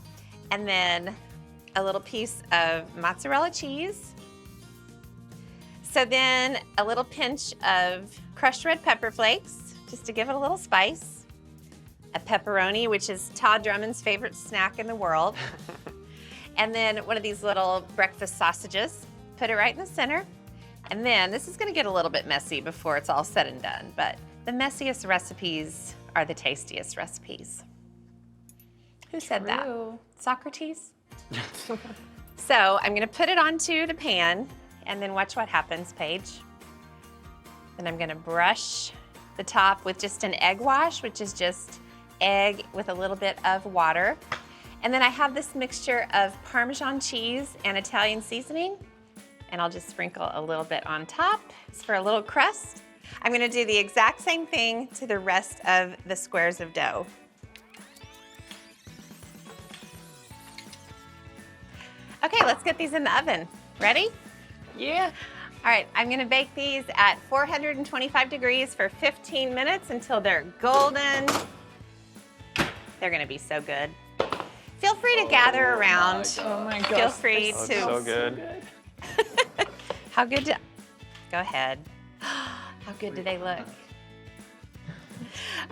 and then a little piece of mozzarella cheese. So then a little pinch of crushed red pepper flakes, just to give it a little spice. A pepperoni, which is Todd Drummond's favorite snack in the world. And then one of these little breakfast sausages. Put it right in the center. And then this is gonna get a little bit messy before it's all said and done, but the messiest recipes are the tastiest recipes. Who said that? Socrates? So I'm gonna put it onto the pan and then watch what happens, Paige. Then I'm gonna brush the top with just an egg wash, which is just egg with a little bit of water. And then I have this mixture of Parmesan cheese and Italian seasoning, and I'll just sprinkle a little bit on top for a little crust. I'm gonna do the exact same thing to the rest of the squares of dough. Okay, let's get these in the oven. Ready? Yeah. All right, I'm gonna bake these at 425 degrees for 15 minutes until they're golden. They're gonna be so good. Feel free to gather around. Oh my gosh. Feel free Oh, to. it's so good. How good do, go ahead. How good do they look?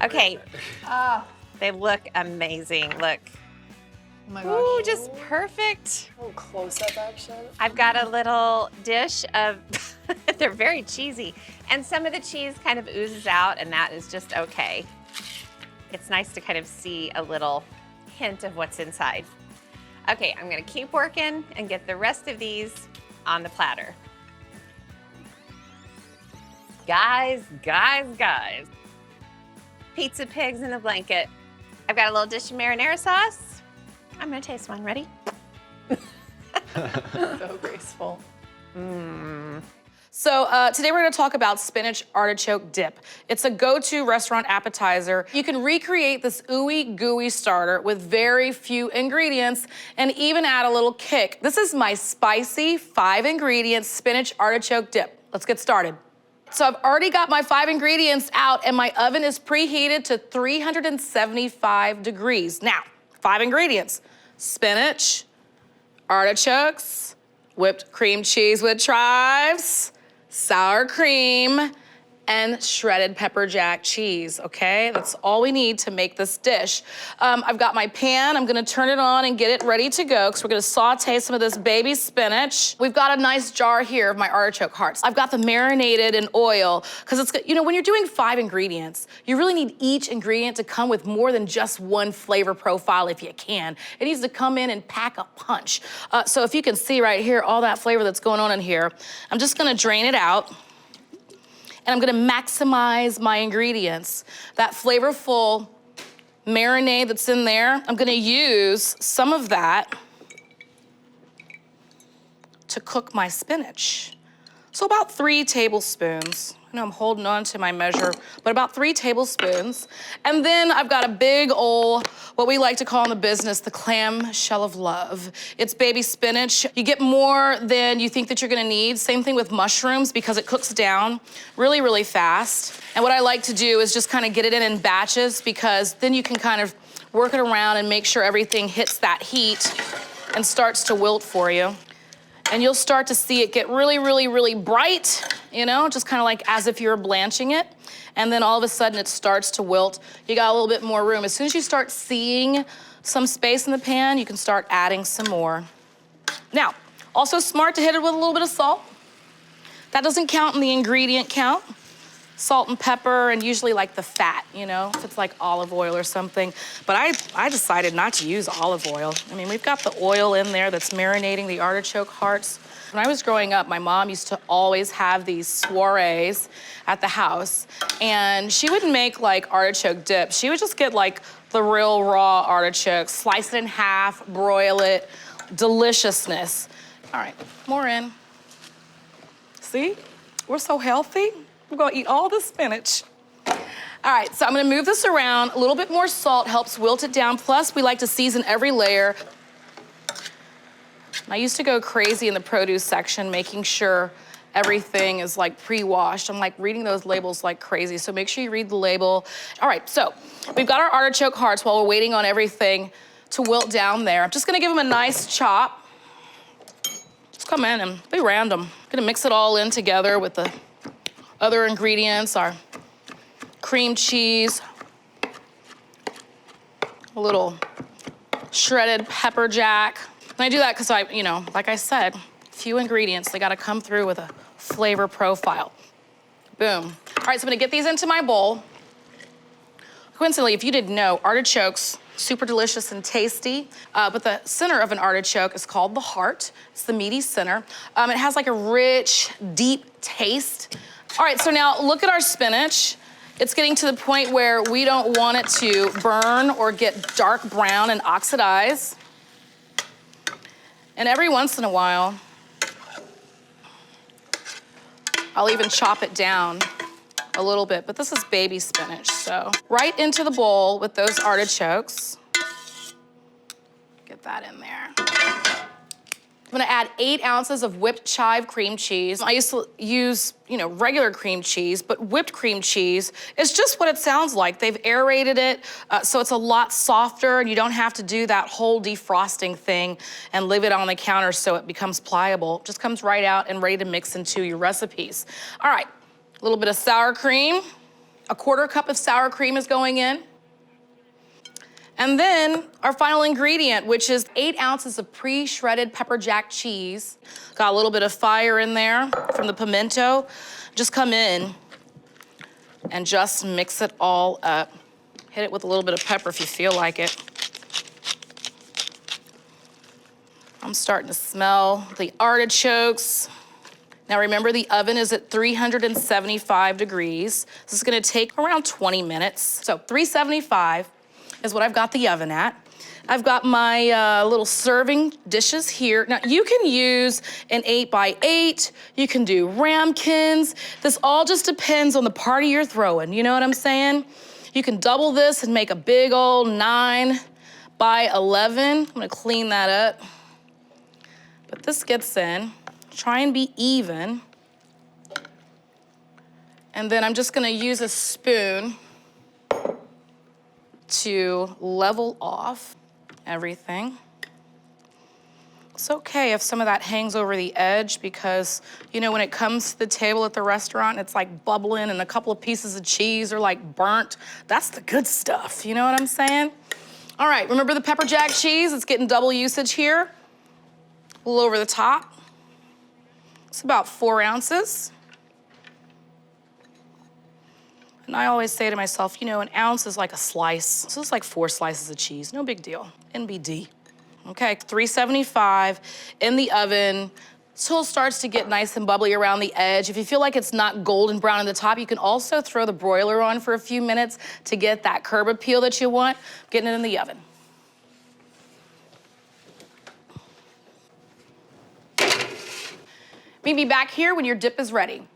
Okay, they look amazing, look. Oh my gosh. Ooh, just perfect. Oh, close-up action. I've got a little dish of, they're very cheesy, and some of the cheese kind of oozes out, and that is just okay. It's nice to kind of see a little hint of what's inside. Okay, I'm gonna keep working and get the rest of these on the platter. Guys. Pizza pigs in the blanket. I've got a little dish of marinara sauce. I'm gonna taste one, ready? So graceful. Mmm. So today we're gonna talk about spinach artichoke dip. It's a go-to restaurant appetizer. You can recreate this ooey gooey starter with very few ingredients and even add a little kick. This is my spicy 5-ingredient spinach artichoke dip. Let's get started. So I've already got my 5 ingredients out and my oven is preheated to 375 degrees. Now, 5 ingredients: spinach, artichokes, whipped cream cheese with chives, sour cream, and shredded pepper jack cheese, okay? That's all we need to make this dish. I've got my pan. I'm gonna turn it on and get it ready to go because we're gonna saute some of this baby spinach. We've got a nice jar here of my artichoke hearts. I've got them marinated in oil because it's, you know, when you're doing 5 ingredients, you really need each ingredient to come with more than just one flavor profile if you can. It needs to come in and pack a punch. So if you can see right here, all that flavor that's going on in here, I'm just gonna drain it out. And I'm gonna maximize my ingredients. That flavorful marinade that's in there, I'm gonna use some of that to cook my spinach. So about 3 tablespoons. I know I'm holding on to my measure, but about 3 tablespoons. And then I've got a big old, what we like to call in the business, the clam shell of love. It's baby spinach. You get more than you think that you're gonna need. Same thing with mushrooms because it cooks down really, really fast. And what I like to do is just kind of get it in batches because then you can kind of work it around and make sure everything hits that heat and starts to wilt for you. And you'll start to see it get really, really, really bright, you know, just kind of like as if you were blanching it. And then all of a sudden it starts to wilt. You got a little bit more room. As soon as you start seeing some space in the pan, you can start adding some more. Now, also smart to hit it with a little bit of salt. That doesn't count in the ingredient count. Salt and pepper and usually like the fat, you know, if it's like olive oil or something. But I decided not to use olive oil. I mean, we've got the oil in there that's marinating the artichoke hearts. When I was growing up, my mom used to always have these soirees at the house. And she wouldn't make like artichoke dip. She would just get like the real raw artichoke, slice it in half, broil it, deliciousness. All right, more in. See, we're so healthy. We're gonna eat all the spinach. All right, so I'm gonna move this around. A little bit more salt helps wilt it down. Plus, we like to season every layer. I used to go crazy in the produce section, making sure everything is like pre-washed. I'm like reading those labels like crazy, so make sure you read the label. All right, so we've got our artichoke hearts while we're waiting on everything to wilt down there. I'm just gonna give them a nice chop. Just come in and be random. Gonna mix it all in together with the other ingredients, our cream cheese, a little shredded pepper jack. And I do that because you know, like I said, few ingredients, they gotta come through with a flavor profile. Boom. All right, so I'm gonna get these into my bowl. Coincidentally, if you didn't know, artichokes, super delicious and tasty, but the center of an artichoke is called the heart. It's the meaty center. It has like a rich, deep taste. All right, so now look at our spinach. It's getting to the point where we don't want it to burn or get dark brown and oxidize. And every once in a while, I'll even chop it down a little bit, but this is baby spinach, so right into the bowl with those artichokes. Get that in there. I'm gonna add 8 ounces of whipped chive cream cheese. I used to use, you know, regular cream cheese, but whipped cream cheese is just what it sounds like. They've aerated it, so it's a lot softer and you don't have to do that whole defrosting thing and leave it on the counter so it becomes pliable. It just comes right out and ready to mix into your recipes. All right, a little bit of sour cream. A 1/4 cup of sour cream is going in. And then our final ingredient, which is 8 ounces of pre-shredded pepper jack cheese. Got a little bit of fire in there from the pimento. Just come in and just mix it all up. Hit it with a little bit of pepper if you feel like it. I'm starting to smell the artichokes. Now remember, the oven is at 375 degrees. This is gonna take around 20 minutes. So 375. Is what I've got the oven at. I've got my little serving dishes here. Now you can use an 8x8, you can do ramekins. This all just depends on the party you're throwing, you know what I'm saying? You can double this and make a big old 9x11. I'm gonna clean that up. But this gets in, try and be even. And then I'm just gonna use a spoon to level off everything. It's okay if some of that hangs over the edge because, you know, when it comes to the table at the restaurant, it's like bubbling and a couple of pieces of cheese are like burnt. That's the good stuff, you know what I'm saying? All right, remember the pepper jack cheese? It's getting double usage here. A little over the top. It's about 4 ounces. And I always say to myself, you know, an ounce is like a slice. So it's like 4 slices of cheese, no big deal. NBD. Okay, 375 in the oven till it starts to get nice and bubbly around the edge. If you feel like it's not golden brown on the top, you can also throw the broiler on for a few minutes to get that curb appeal that you want, getting it in the oven. Meet me back here when your dip is ready.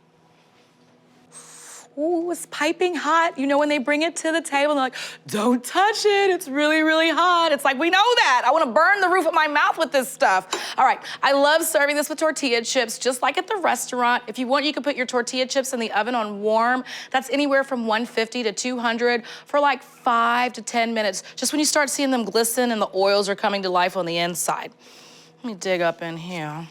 Ooh, it's piping hot. You know, when they bring it to the table, they're like, don't touch it. It's really, really hot. It's like, we know that. I want to burn the roof of my mouth with this stuff. All right, I love serving this with tortilla chips, just like at the restaurant. If you want, you can put your tortilla chips in the oven on warm. That's anywhere from 150 to 200 for like 5 to 10 minutes. Just when you start seeing them glisten and the oils are coming to life on the inside. Let me dig up in here.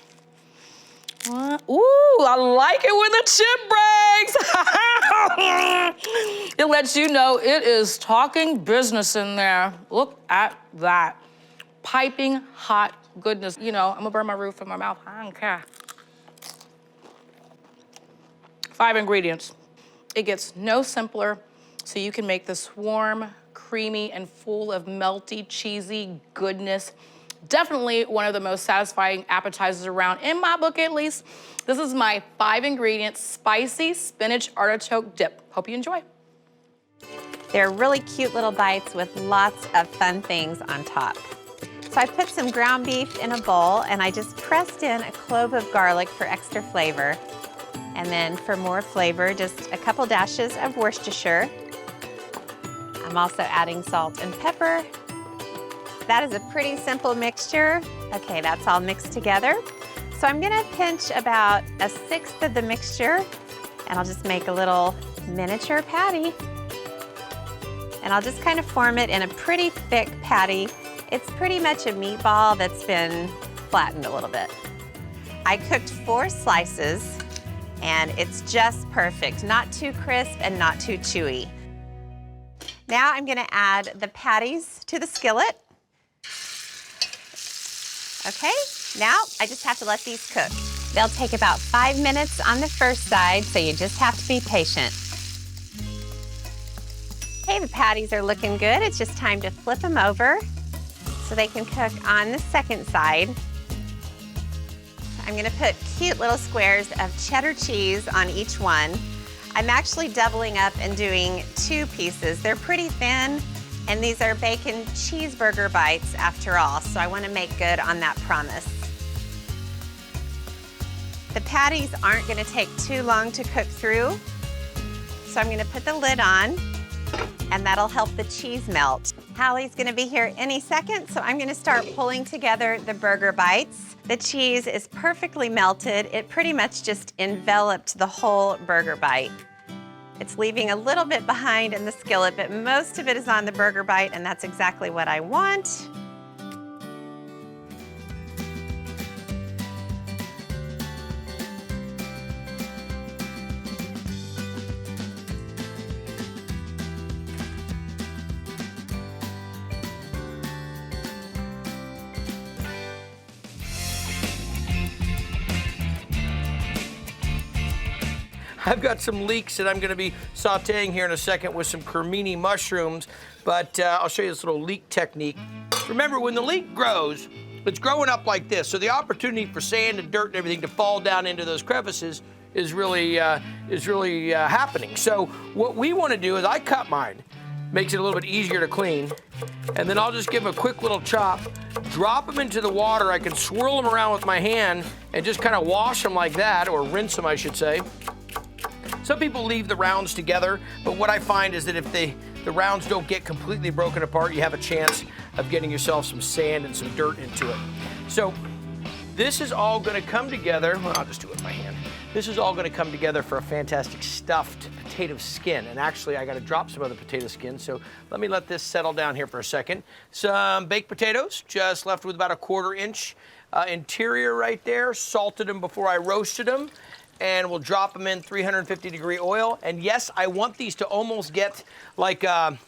What? Ooh, I like it when the chip breaks. It lets you know it is talking business in there. Look at that. Piping hot goodness. You know, I'm gonna burn my roof in my mouth. I don't care. 5 ingredients. It gets no simpler, so you can make this warm, creamy, and full of melty, cheesy goodness. Definitely one of the most satisfying appetizers around, in my book at least. This is my 5 ingredient spicy spinach artichoke dip. Hope you enjoy. They're really cute little bites with lots of fun things on top. So I put some ground beef in a bowl and I just pressed in a clove of garlic for extra flavor. And then for more flavor, just a couple dashes of Worcestershire. I'm also adding salt and pepper. That is a pretty simple mixture. Okay, that's all mixed together. So I'm gonna pinch about 1/6 of the mixture and I'll just make a little miniature patty. And I'll just kind of form it in a pretty thick patty. It's pretty much a meatball that's been flattened a little bit. I cooked 4 slices and it's just perfect. Not too crisp and not too chewy. Now I'm gonna add the patties to the skillet. Okay, now I just have to let these cook. They'll take about 5 minutes on the first side, so you just have to be patient. Okay, the patties are looking good. It's just time to flip them over so they can cook on the second side. I'm gonna put cute little squares of cheddar cheese on each one. I'm actually doubling up and doing 2 pieces. They're pretty thin. And these are bacon cheeseburger bites after all, so I want to make good on that promise. The patties aren't going to take too long to cook through, so I'm going to put the lid on, and that'll help the cheese melt. Hallie's going to be here any second, so I'm going to start pulling together the burger bites. The cheese is perfectly melted. It pretty much just enveloped the whole burger bite. It's leaving a little bit behind in the skillet, but most of it is on the burger bite, and that's exactly what I want. I've got some leeks that I'm gonna be sauteing here in a second with some cremini mushrooms, but I'll show you this little leek technique. Remember, when the leek grows, it's growing up like this, so the opportunity for sand and dirt and everything to fall down into those crevices is really happening. So what we wanna do is I cut mine. Makes it a little bit easier to clean. And then I'll just give them a quick little chop, drop them into the water. I can swirl them around with my hand and just kind of wash them like that, or rinse them, I should say. Some people leave the rounds together, but what I find is that if the rounds don't get completely broken apart, you have a chance of getting yourself some sand and some dirt into it. So this is all gonna come together. Well, I'll just do it with my hand. This is all gonna come together for a fantastic stuffed potato skin. And actually, I gotta drop some of the potato skin, so let me let this settle down here for a second. Some baked potatoes, just left with about a 1/4 inch interior right there. Salted them before I roasted them. And we'll drop them in 350-degree oil. And yes, I want these to almost get like a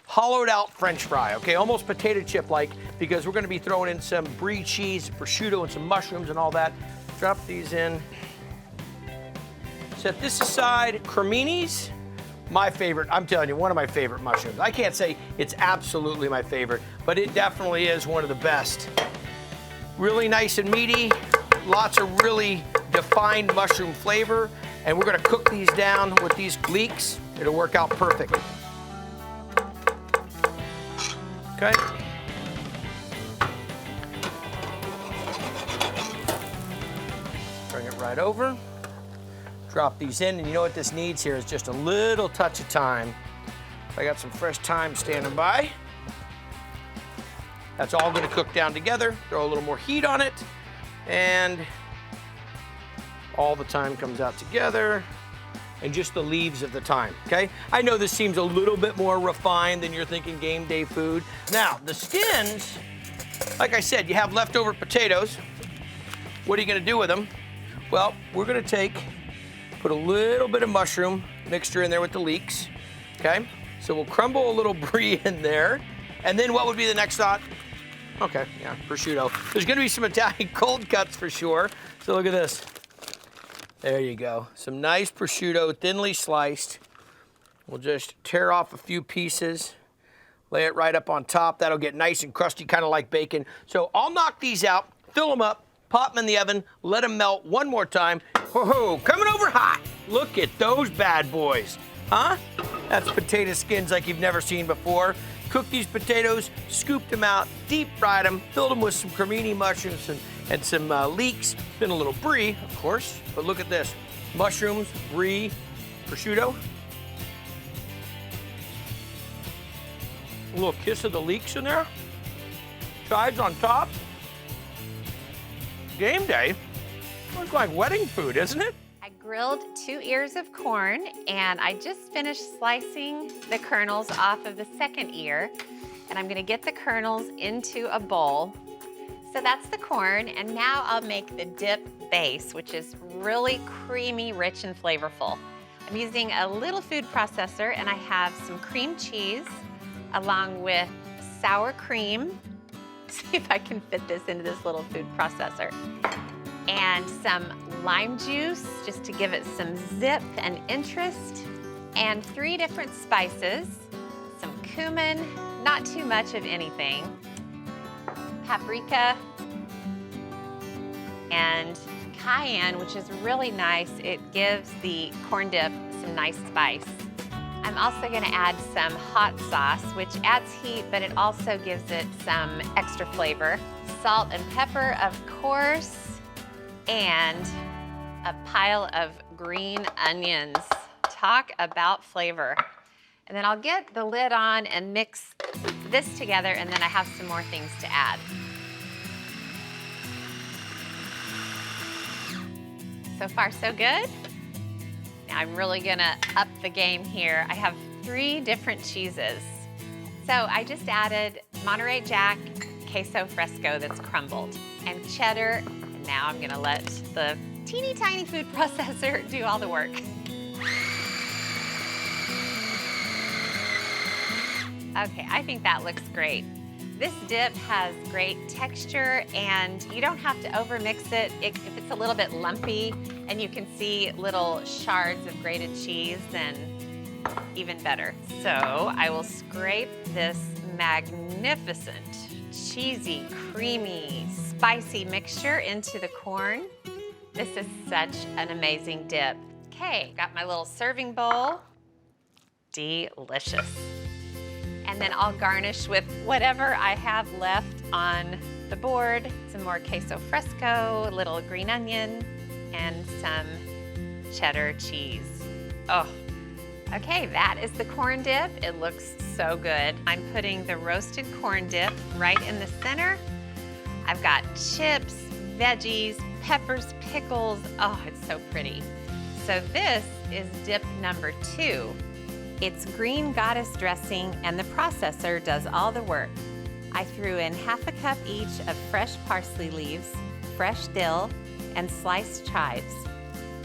hollowed out French fry, okay? Almost potato chip-like, because we're gonna be throwing in some brie cheese, prosciutto, and some mushrooms and all that. Drop these in. Set this aside. Creminis, my favorite. I'm telling you, one of my favorite mushrooms. I can't say it's absolutely my favorite, but it definitely is one of the best. Really nice and meaty. Lots of really defined mushroom flavor, and we're gonna cook these down with these leeks. It'll work out perfect. Okay. Bring it right over. Drop these in, and you know what this needs here is just a little touch of thyme. I got some fresh thyme standing by. That's all gonna cook down together. Throw a little more heat on it, and all the thyme comes out together, and just the leaves of the thyme, okay? I know this seems a little bit more refined than you're thinking game day food. Now, the skins, like I said, you have leftover potatoes. What are you gonna do with them? Well, we're gonna put a little bit of mushroom mixture in there with the leeks, okay? So we'll crumble a little brie in there, and then what would be the next thought? Okay, yeah, prosciutto. There's gonna be some Italian cold cuts for sure, so look at this. There you go. Some nice prosciutto, thinly sliced. We'll just tear off a few pieces, lay it right up on top. That'll get nice and crusty, kind of like bacon. So I'll knock these out, fill them up, pop them in the oven, let them melt one more time. Whoa, coming over hot. Look at those bad boys, huh? That's potato skins like you've never seen before. Cook these potatoes, scooped them out, deep fried them, filled them with some cremini mushrooms and some leeks, then a little brie, of course. But look at this, mushrooms, brie, prosciutto. A little kiss of the leeks in there. Chives on top. Game day. Looks like wedding food, isn't it? I grilled 2 ears of corn, and I just finished slicing the kernels off of the second ear, and I'm gonna get the kernels into a bowl. So that's the corn, and now I'll make the dip base, which is really creamy, rich, and flavorful. I'm using a little food processor, and I have some cream cheese along with sour cream. See if I can fit this into this little food processor. And some lime juice, just to give it some zip and interest. And 3 different spices, some cumin, not too much of anything, paprika, and cayenne, which is really nice. It gives the corn dip some nice spice. I'm also gonna add some hot sauce, which adds heat, but it also gives it some extra flavor. Salt and pepper, of course, and a pile of green onions. Talk about flavor. And then I'll get the lid on and mix this together, and then I have some more things to add. So far, so good. Now I'm really gonna up the game here. I have 3 different cheeses. So I just added Monterey Jack queso fresco that's crumbled, and cheddar. And now I'm gonna let the teeny tiny food processor do all the work. Okay, I think that looks great. This dip has great texture, and you don't have to overmix it. If it's a little bit lumpy and you can see little shards of grated cheese, then even better. So I will scrape this magnificent, cheesy, creamy, spicy mixture into the corn. This is such an amazing dip. Okay, got my little serving bowl. Delicious. And then I'll garnish with whatever I have left on the board. Some more queso fresco, a little green onion, and some cheddar cheese. Oh, okay, that is the corn dip. It looks so good. I'm putting the roasted corn dip right in the center. I've got chips, veggies, peppers, pickles. Oh, it's so pretty. So this is dip number 2. It's green goddess dressing, and the processor does all the work. I threw in 1/2 cup each of fresh parsley leaves, fresh dill and sliced chives.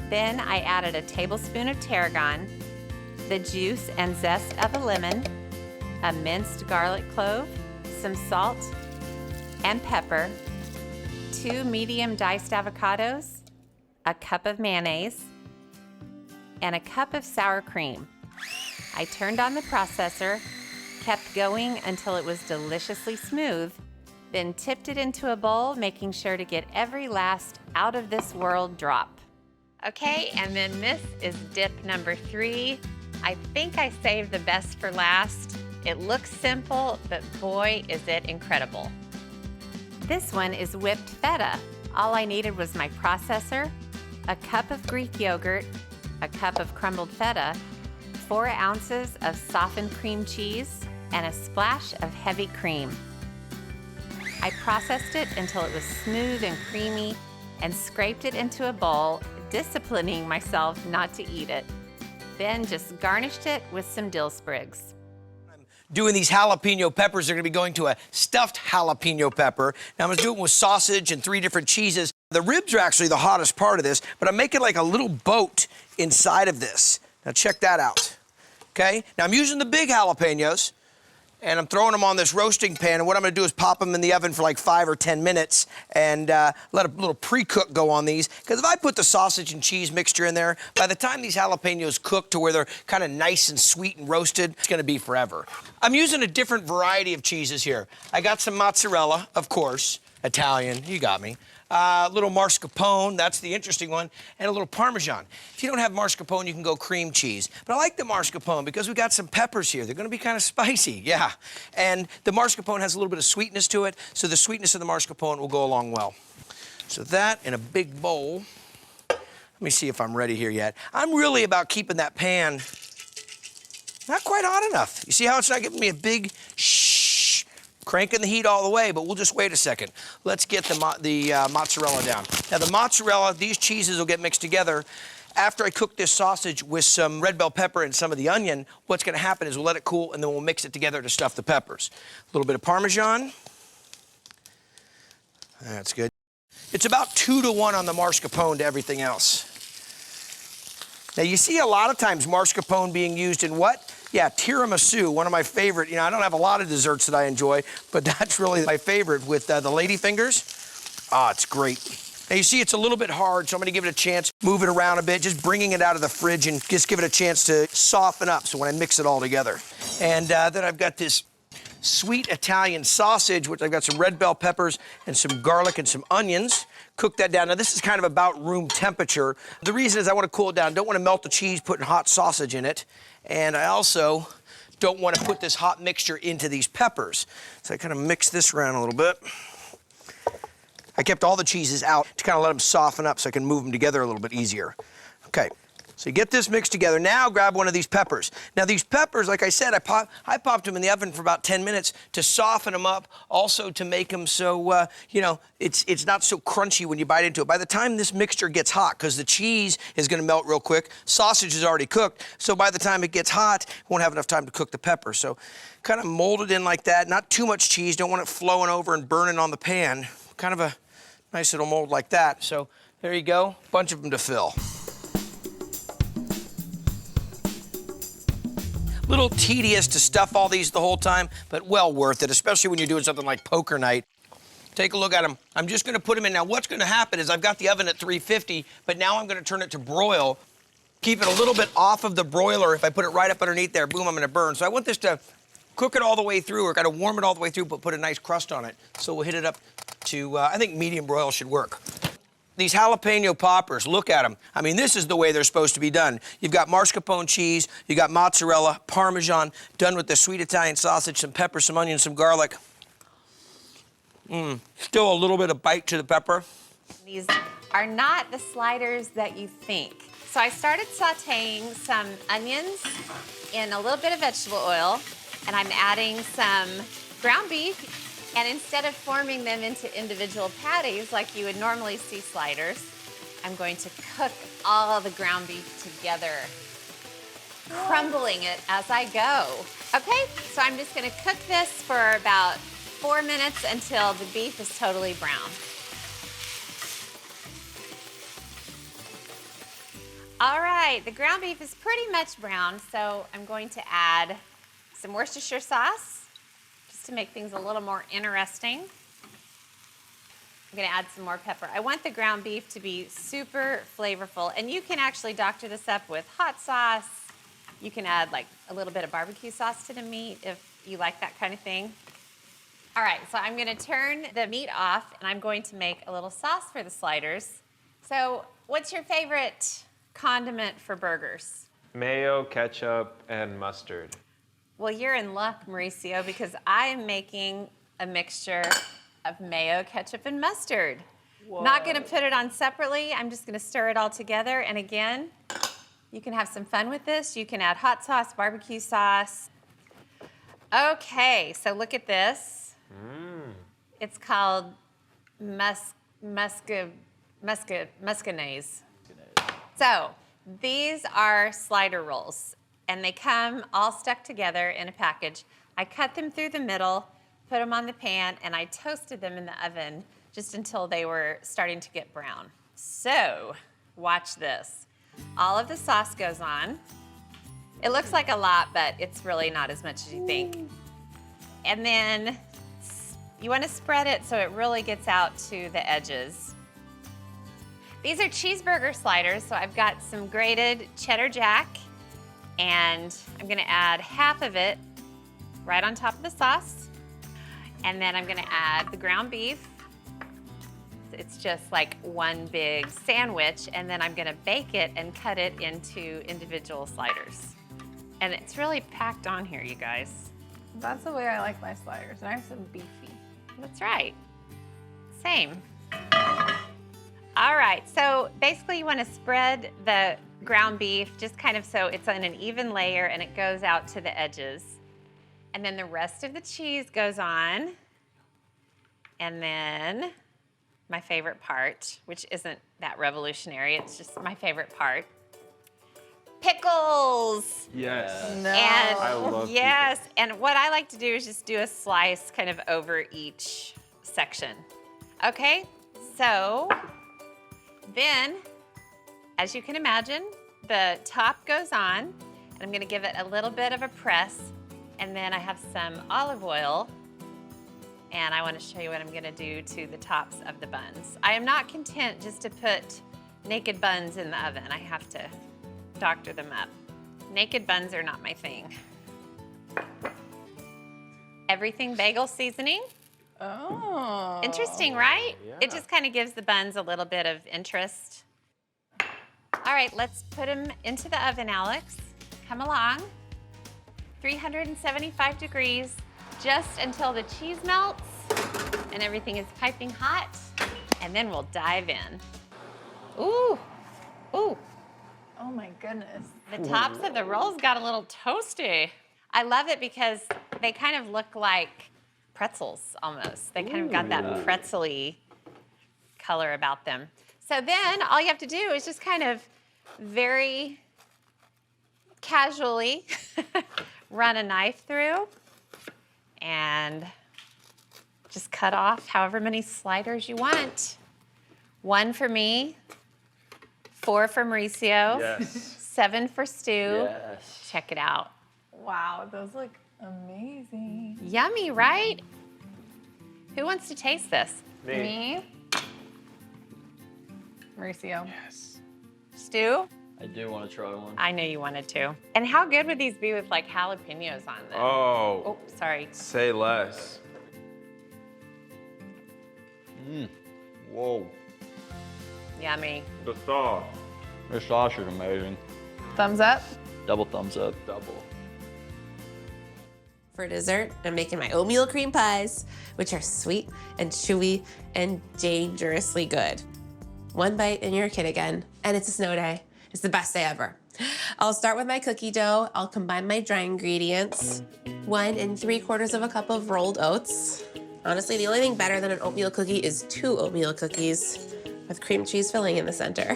Then I added a tablespoon of tarragon, the juice and zest of a lemon, a minced garlic clove, some salt and pepper, 2 medium diced avocados, a cup of mayonnaise, and a cup of sour cream. I turned on the processor, kept going until it was deliciously smooth, then tipped it into a bowl, making sure to get every last out of this world drop. Okay, and then this is dip number 3. I think I saved the best for last. It looks simple, but boy, is it incredible. This one is whipped feta. All I needed was my processor, a cup of Greek yogurt, a cup of crumbled feta, 4 ounces of softened cream cheese, and a splash of heavy cream. I processed it until it was smooth and creamy and scraped it into a bowl, disciplining myself not to eat it. Then just garnished it with some dill sprigs. Doing these jalapeno peppers, they're gonna be going to a stuffed jalapeno pepper. Now I'm gonna do it with sausage and 3 different cheeses. The ribs are actually the hottest part of this, but I'm making like a little boat inside of this. Now check that out, okay? Now I'm using the big jalapenos, and I'm throwing them on this roasting pan, and what I'm gonna do is pop them in the oven for like 5 or 10 minutes and let a little pre-cook go on these. Because if I put the sausage and cheese mixture in there, by the time these jalapenos cook to where they're kind of nice and sweet and roasted, it's gonna be forever. I'm using a different variety of cheeses here. I got some mozzarella, of course, Italian, you got me. A little mascarpone, that's the interesting one, and a little Parmesan. If you don't have mascarpone, you can go cream cheese. But I like the mascarpone because we got some peppers here. They're gonna be kind of spicy, yeah. And the mascarpone has a little bit of sweetness to it, so the sweetness of the mascarpone will go along well. So that in a big bowl. Let me see if I'm ready here yet. I'm really about keeping that pan not quite hot enough. You see how it's not giving me a big shh, cranking the heat all the way, but we'll just wait a second. Let's get the mozzarella down. Now the mozzarella, these cheeses will get mixed together. After I cook this sausage with some red bell pepper and some of the onion, what's gonna happen is we'll let it cool and then we'll mix it together to stuff the peppers. A little bit of Parmesan. That's good. It's about 2 to 1 on the mascarpone to everything else. Now you see a lot of times mascarpone being used in what? Yeah, tiramisu, one of my favorite. You know, I don't have a lot of desserts that I enjoy, but that's really my favorite with the lady fingers. Ah, it's great. Now you see it's a little bit hard, so I'm gonna give it a chance, move it around a bit, just bringing it out of the fridge and just give it a chance to soften up so when I mix it all together. And then I've got this sweet Italian sausage, which I've got some red bell peppers and some garlic and some onions. Cook that down. Now this is kind of about room temperature. The reason is I want to cool it down. Don't want to melt the cheese putting hot sausage in it. And I also don't want to put this hot mixture into these peppers. So I kind of mix this around a little bit. I kept all the cheeses out to kind of let them soften up so I can move them together a little bit easier. Okay. So you get this mixed together. Now grab one of these peppers. Now these peppers, like I said, I popped them in the oven for about 10 minutes to soften them up, also to make them so, you know, it's not so crunchy when you bite into it. By the time this mixture gets hot, because the cheese is gonna melt real quick, sausage is already cooked, so by the time it gets hot, it won't have enough time to cook the pepper. So kind of mold it in like that, not too much cheese, don't want it flowing over and burning on the pan. Kind of a nice little mold like that. So there you go, bunch of them to fill. Little tedious to stuff all these the whole time, but well worth it, especially when you're doing something like poker night. Take a look at them. I'm just gonna put them in. Now what's gonna happen is I've got the oven at 350, but now I'm gonna turn it to broil. Keep it a little bit off of the broiler. If I put it right up underneath there, boom, I'm gonna burn. So I want this to cook it all the way through, or gotta warm it all the way through, but put a nice crust on it. So we'll hit it up to, I think medium broil should work. These jalapeno poppers, look at them. I mean, this is the way they're supposed to be done. You've got mascarpone cheese, you got mozzarella, Parmesan, done with the sweet Italian sausage, some pepper, some onion, some garlic. Still a little bit of bite to the pepper. These are not the sliders that you think. So I started sauteing some onions in a little bit of vegetable oil, and I'm adding some ground beef. And instead of forming them into individual patties like you would normally see sliders, I'm going to cook all the ground beef together, crumbling it as I go. Okay, so I'm just gonna cook this for about 4 minutes until the beef is totally brown. All right, the ground beef is pretty much brown, so I'm going to add some Worcestershire sauce just to make things a little more interesting. I'm gonna add some more pepper. I want the ground beef to be super flavorful, and you can actually doctor this up with hot sauce. You can add like a little bit of barbecue sauce to the meat if you like that kind of thing. All right, so I'm gonna turn the meat off, and I'm going to make a little sauce for the sliders. So what's your favorite condiment for burgers? Mayo, ketchup, and mustard. Well, you're in luck, Mauricio, because I am making a mixture of mayo, ketchup, and mustard. Whoa. Not gonna put it on separately. I'm just gonna stir it all together. And again, you can have some fun with this. You can add hot sauce, barbecue sauce. Okay, so look at this. It's called muscanaise. So these are slider rolls, and they come all stuck together in a package. I cut them through the middle, put them on the pan, and I toasted them in the oven just until they were starting to get brown. So, watch this. All of the sauce goes on. It looks like a lot, but it's really not as much as you think. And then you want to spread it so it really gets out to the edges. These are cheeseburger sliders, so I've got some grated cheddar jack, and I'm gonna add half of it right on top of the sauce. And then I'm gonna add the ground beef. It's just like one big sandwich, and then I'm gonna bake it and cut it into individual sliders. And it's really packed on here, you guys. That's the way I like my sliders, nice and beefy. That's right. Same. All right, so basically you wanna spread the ground beef just kind of so it's on an even layer and it goes out to the edges. And then the rest of the cheese goes on. And then my favorite part, which isn't that revolutionary, it's just my favorite part. Pickles! Yes. No. And I love yes, and what I like to do is just do a slice kind of over each section. Okay, so then, as you can imagine, the top goes on, and I'm gonna give it a little bit of a press. And then I have some olive oil, and I want to show you what I'm gonna do to the tops of the buns. I am not content just to put naked buns in the oven. I have to doctor them up. Naked buns are not my thing. Everything bagel seasoning. Oh. Interesting, right? Yeah. It just kind of gives the buns a little bit of interest. All right, let's put them into the oven, Alex. Come along. 375 degrees, just until the cheese melts and everything is piping hot, and then we'll dive in. Ooh, ooh. Oh my goodness. The tops of the rolls got a little toasty. I love it because they kind of look like pretzels almost. They kind of got that pretzel-y color about them. So then all you have to do is just kind of very casually run a knife through and just cut off however many sliders you want. 1 for me, 4 for Mauricio, Yes. 7 for Stu. Yes. Check it out. Wow, those look amazing. Yummy, right? Who wants to taste this? Me? Mauricio. Yes. Stu? I do want to try one. I know you wanted to. And how good would these be with like jalapeños on them? Oh, Oh, sorry. say less. Whoa. Yummy. The thaw. Their sauce is amazing. Thumbs up? Double thumbs up. Double. For dessert, I'm making my oatmeal cream pies, which are sweet and chewy and dangerously good. One bite and you're a kid again, and it's a snow day. It's the best day ever. I'll start with my cookie dough. I'll combine my dry ingredients. 1 3/4 cup of rolled oats. Honestly, the only thing better than an oatmeal cookie is 2 oatmeal cookies with cream cheese filling in the center.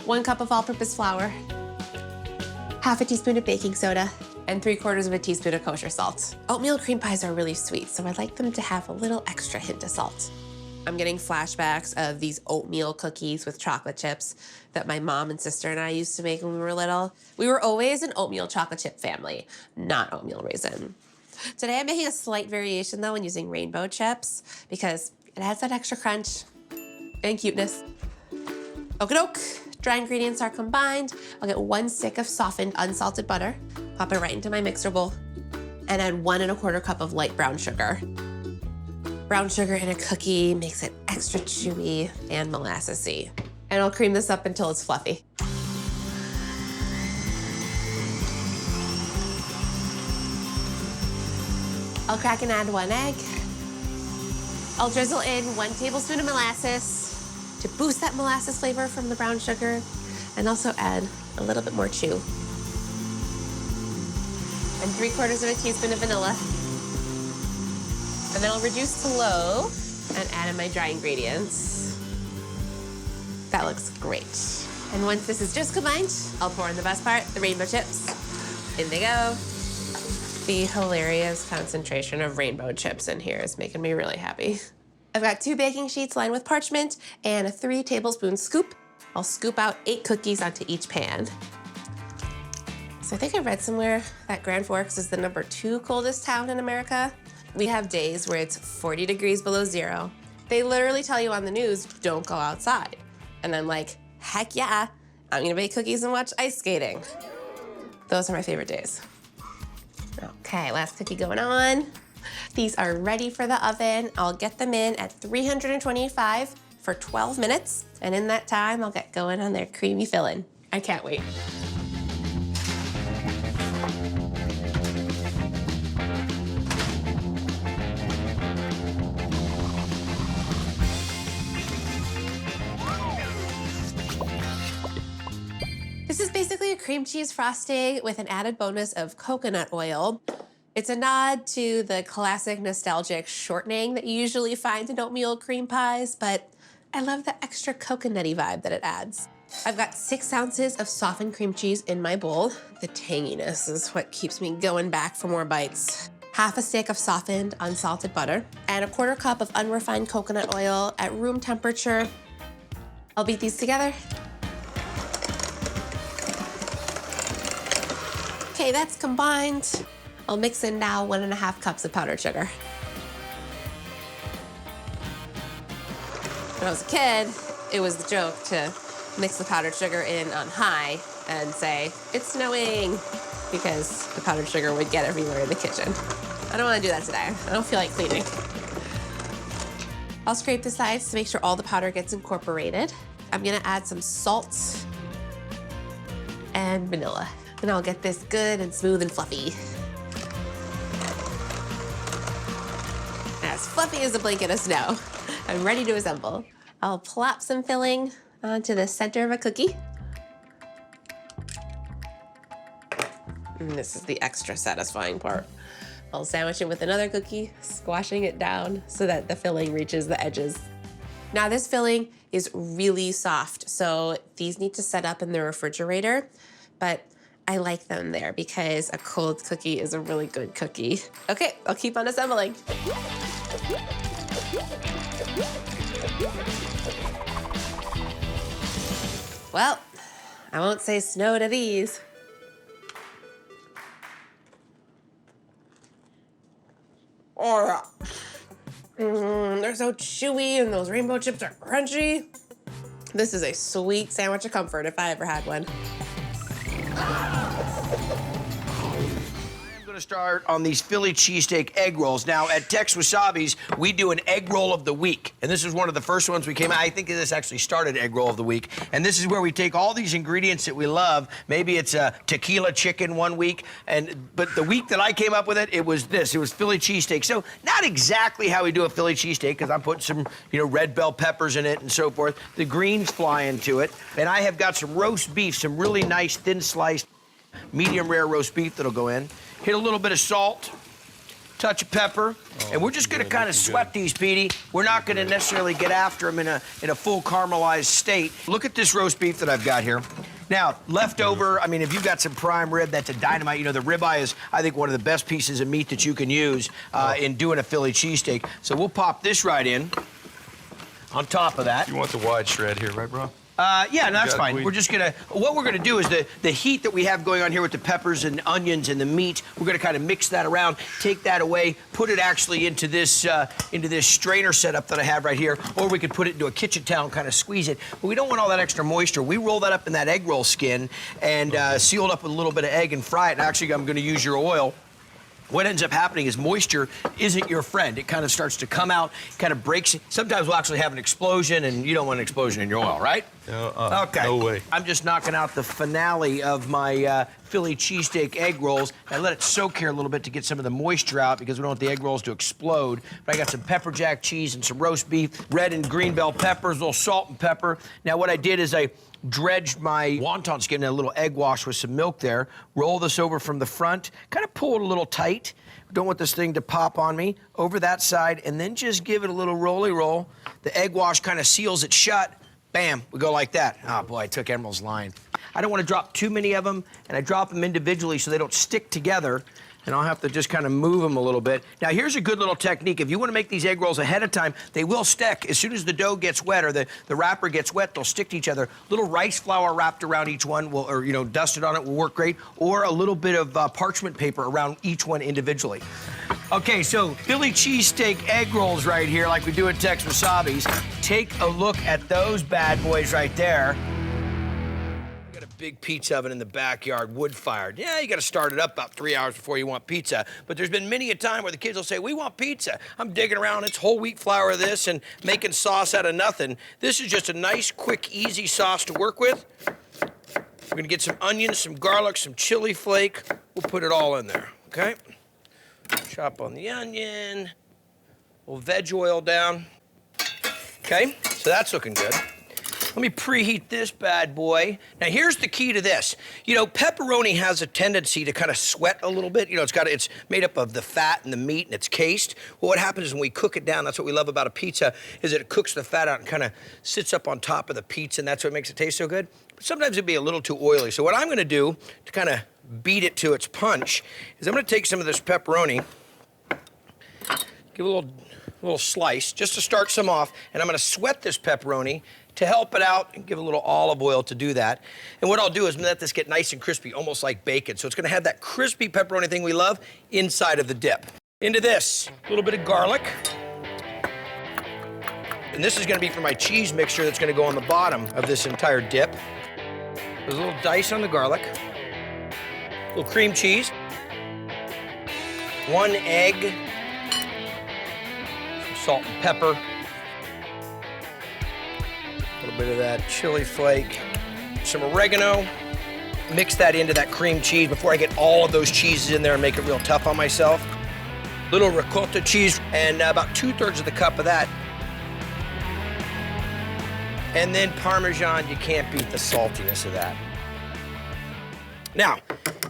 1 cup of all-purpose flour. 1/2 teaspoon of baking soda, and 3/4 teaspoon of kosher salt. Oatmeal cream pies are really sweet, so I like them to have a little extra hint of salt. I'm getting flashbacks of these oatmeal cookies with chocolate chips that my mom and sister and I used to make when we were little. We were always an oatmeal chocolate chip family, not oatmeal raisin. Today I'm making a slight variation though and using rainbow chips because it adds that extra crunch and cuteness. Okie doke, dry ingredients are combined. I'll get 1 stick of softened unsalted butter, pop it right into my mixer bowl, and add 1 1/4 cup of light brown sugar. Brown sugar in a cookie makes it extra chewy and molassesy. And I'll cream this up until it's fluffy. I'll crack and add 1 egg. I'll drizzle in 1 tablespoon of molasses to boost that molasses flavor from the brown sugar and also add a little bit more chew. And 3/4 of a teaspoon of vanilla. And then I'll reduce to low and add in my dry ingredients. That looks great. And once this is just combined, I'll pour in the best part, the rainbow chips. In they go. The hilarious concentration of rainbow chips in here is making me really happy. I've got 2 baking sheets lined with parchment and a 3 tablespoon scoop. I'll scoop out 8 cookies onto each pan. So I think I read somewhere that Grand Forks is the #2 coldest town in America. We have days where it's 40 degrees below zero. They literally tell you on the news, don't go outside. And I'm like, heck yeah, I'm gonna bake cookies and watch ice skating. Those are my favorite days. Okay, last cookie going on. These are ready for the oven. I'll get them in at 325 for 12 minutes. And in that time, I'll get going on their creamy filling. I can't wait. This is basically a cream cheese frosting with an added bonus of coconut oil. It's a nod to the classic nostalgic shortening that you usually find in oatmeal cream pies, but I love the extra coconutty vibe that it adds. I've got 6 ounces of softened cream cheese in my bowl. The tanginess is what keeps me going back for more bites. Half a stick of softened unsalted butter, and a 1/4 cup of unrefined coconut oil at room temperature. I'll beat these together. Okay, that's combined. I'll mix in now 1 1/2 cups of powdered sugar. When I was a kid, it was the joke to mix the powdered sugar in on high and say, it's snowing, because the powdered sugar would get everywhere in the kitchen. I don't want to do that today. I don't feel like cleaning. I'll scrape the sides to make sure all the powder gets incorporated. I'm gonna add some salt and vanilla. And I'll get this good and smooth and fluffy. As fluffy as a blanket of snow. I'm ready to assemble. I'll plop some filling onto the center of a cookie. And this is the extra satisfying part. I'll sandwich it with another cookie, squashing it down so that the filling reaches the edges. Now this filling is really soft, so these need to set up in the refrigerator, but I like them there because a cold cookie is a really good cookie. Okay, I'll keep on assembling. Well, I won't say snow to these. Oh, they're so chewy and those rainbow chips are crunchy. This is a sweet sandwich of comfort if I ever had one. I'm going to start on these Philly cheesesteak egg rolls. Now, at Tex Wasabi's, we do an egg roll of the week. And this was one of the first ones we came out. I think this actually started egg roll of the week. And this is where we take all these ingredients that we love. Maybe it's a tequila chicken one week. But the week that I came up with it, it was this. It was Philly cheesesteak. So not exactly how we do a Philly cheesesteak, because I'm putting some, red bell peppers in it and so forth. The greens fly into it. And I have got some roast beef, some really nice thin sliced medium rare roast beef that'll go in. Hit a little bit of salt, touch of pepper, and we're just gonna kind of sweat these, Petey. We're not gonna necessarily get after them in a full caramelized state. Look at this roast beef that I've got here. Now, leftover, if you've got some prime rib, that's a dynamite. The ribeye is, I think, one of the best pieces of meat that you can use in doing a Philly cheesesteak. So we'll pop this right in. on top of that. You want the wide shred here, right, bro? Yeah, no, that's got fine. weed. We're just gonna, what we're gonna do is the heat that we have going on here with the peppers and onions and the meat, we're gonna kind of mix that around, take that away, put it actually into this strainer setup that I have right here, or we could put it into a kitchen towel and kind of squeeze it. But we don't want all that extra moisture. We roll that up in that egg roll skin and seal it up with a little bit of egg and fry it. And actually, I'm gonna use your oil. What ends up happening is moisture isn't your friend. It kind of starts to come out, kind of breaks. Sometimes we'll actually have an explosion, and you don't want an explosion in your oil, right? Okay. No way. I'm just knocking out the finale of my Philly cheesesteak egg rolls. I let it soak here a little bit to get some of the moisture out because we don't want the egg rolls to explode. But I got some pepper jack cheese and some roast beef, red and green bell peppers, a little salt and pepper. Now what I did is I dredged my wonton skin in a little egg wash with some milk there, roll this over from the front, kind of pull it a little tight. Don't want this thing to pop on me. Over that side, and then just give it a little roly roll. The egg wash kind of seals it shut. Bam, we go like that. Oh boy, I took Emerald's line. I don't want to drop too many of them, and I drop them individually so they don't stick together. And I'll have to just kind of move them a little bit. Now, here's a good little technique. If you want to make these egg rolls ahead of time, they will stick. As soon as the dough gets wet or the wrapper gets wet, they'll stick to each other. Little rice flour wrapped around each one, will, or, you know, dusted on it will work great. Or a little bit of parchment paper around each one individually. Okay, so Philly cheesesteak egg rolls right here, like we do at Tex Wasabi's. Take a look at those bad boys right there. Big pizza oven in the backyard, wood-fired. Yeah, you got to start it up about 3 hours before you want pizza. But there's been many a time where the kids will say, we want pizza. I'm digging around, it's whole wheat flour this and making sauce out of nothing. This is just a nice, quick, easy sauce to work with. We're gonna get some onions, some garlic, some chili flake. We'll put it all in there, okay? Chop on the onion. We'll veg oil down. Okay, so that's looking good. Let me preheat this bad boy. Now here's the key to this. You know, pepperoni has a tendency to kind of sweat a little bit. You know, it's made up of the fat and the meat and it's cased. Well, what happens is when we cook it down, that's what we love about a pizza, is that it cooks the fat out and kind of sits up on top of the pizza, and that's what makes it taste so good. But sometimes it'd be a little too oily. So what I'm gonna do to kind of beat it to its punch is I'm gonna take some of this pepperoni, give a little slice just to start some off, and I'm gonna sweat this pepperoni to help it out and give a little olive oil to do that. And what I'll do is let this get nice and crispy, almost like bacon. So it's gonna have that crispy pepperoni thing we love inside of the dip. Into this, a little bit of garlic. And this is gonna be for my cheese mixture that's gonna go on the bottom of this entire dip. There's a little dice on the garlic. A little cream cheese. 1 egg. Some salt and pepper. A little bit of that chili flake, some oregano. Mix that into that cream cheese before I get all of those cheeses in there and make it real tough on myself. Little ricotta cheese and about 2/3 of the cup of that. And then Parmesan, you can't beat the saltiness of that. Now,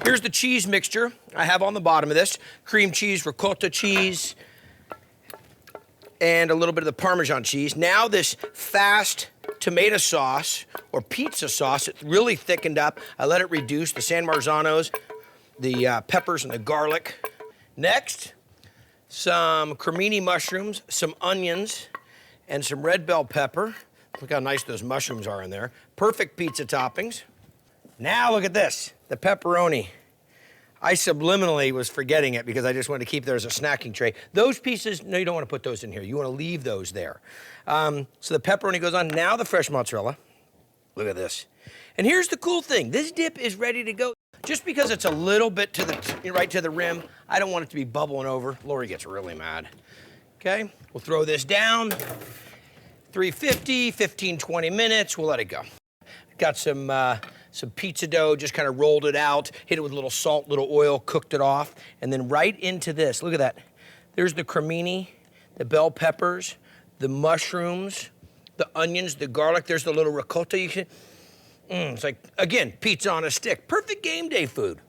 here's the cheese mixture I have on the bottom of this. Cream cheese, ricotta cheese, and a little bit of the Parmesan cheese. Now this fast tomato sauce or pizza sauce, it's really thickened up. I let it reduce the San Marzanos, the peppers and the garlic. Next, some cremini mushrooms, some onions, and some red bell pepper. Look how nice those mushrooms are in there. Perfect pizza toppings. Now look at this, the pepperoni. I subliminally was forgetting it because I just wanted to keep there as a snacking tray. Those pieces, no, you don't want to put those in here. You want to leave those there. So the pepperoni goes on. Now the fresh mozzarella. Look at this. And here's the cool thing. This dip is ready to go. Just because it's a little bit to the right to the rim, I don't want it to be bubbling over. Lori gets really mad. Okay, we'll throw this down. 350, 15, 20 minutes. We'll let it go. Got some pizza dough, just kind of rolled it out, hit it with a little salt, little oil, cooked it off, and then right into this. Look at that. There's the cremini, the bell peppers, the mushrooms, the onions, the garlic. There's the little ricotta. You can, it's like, again, pizza on a stick. Perfect game day food.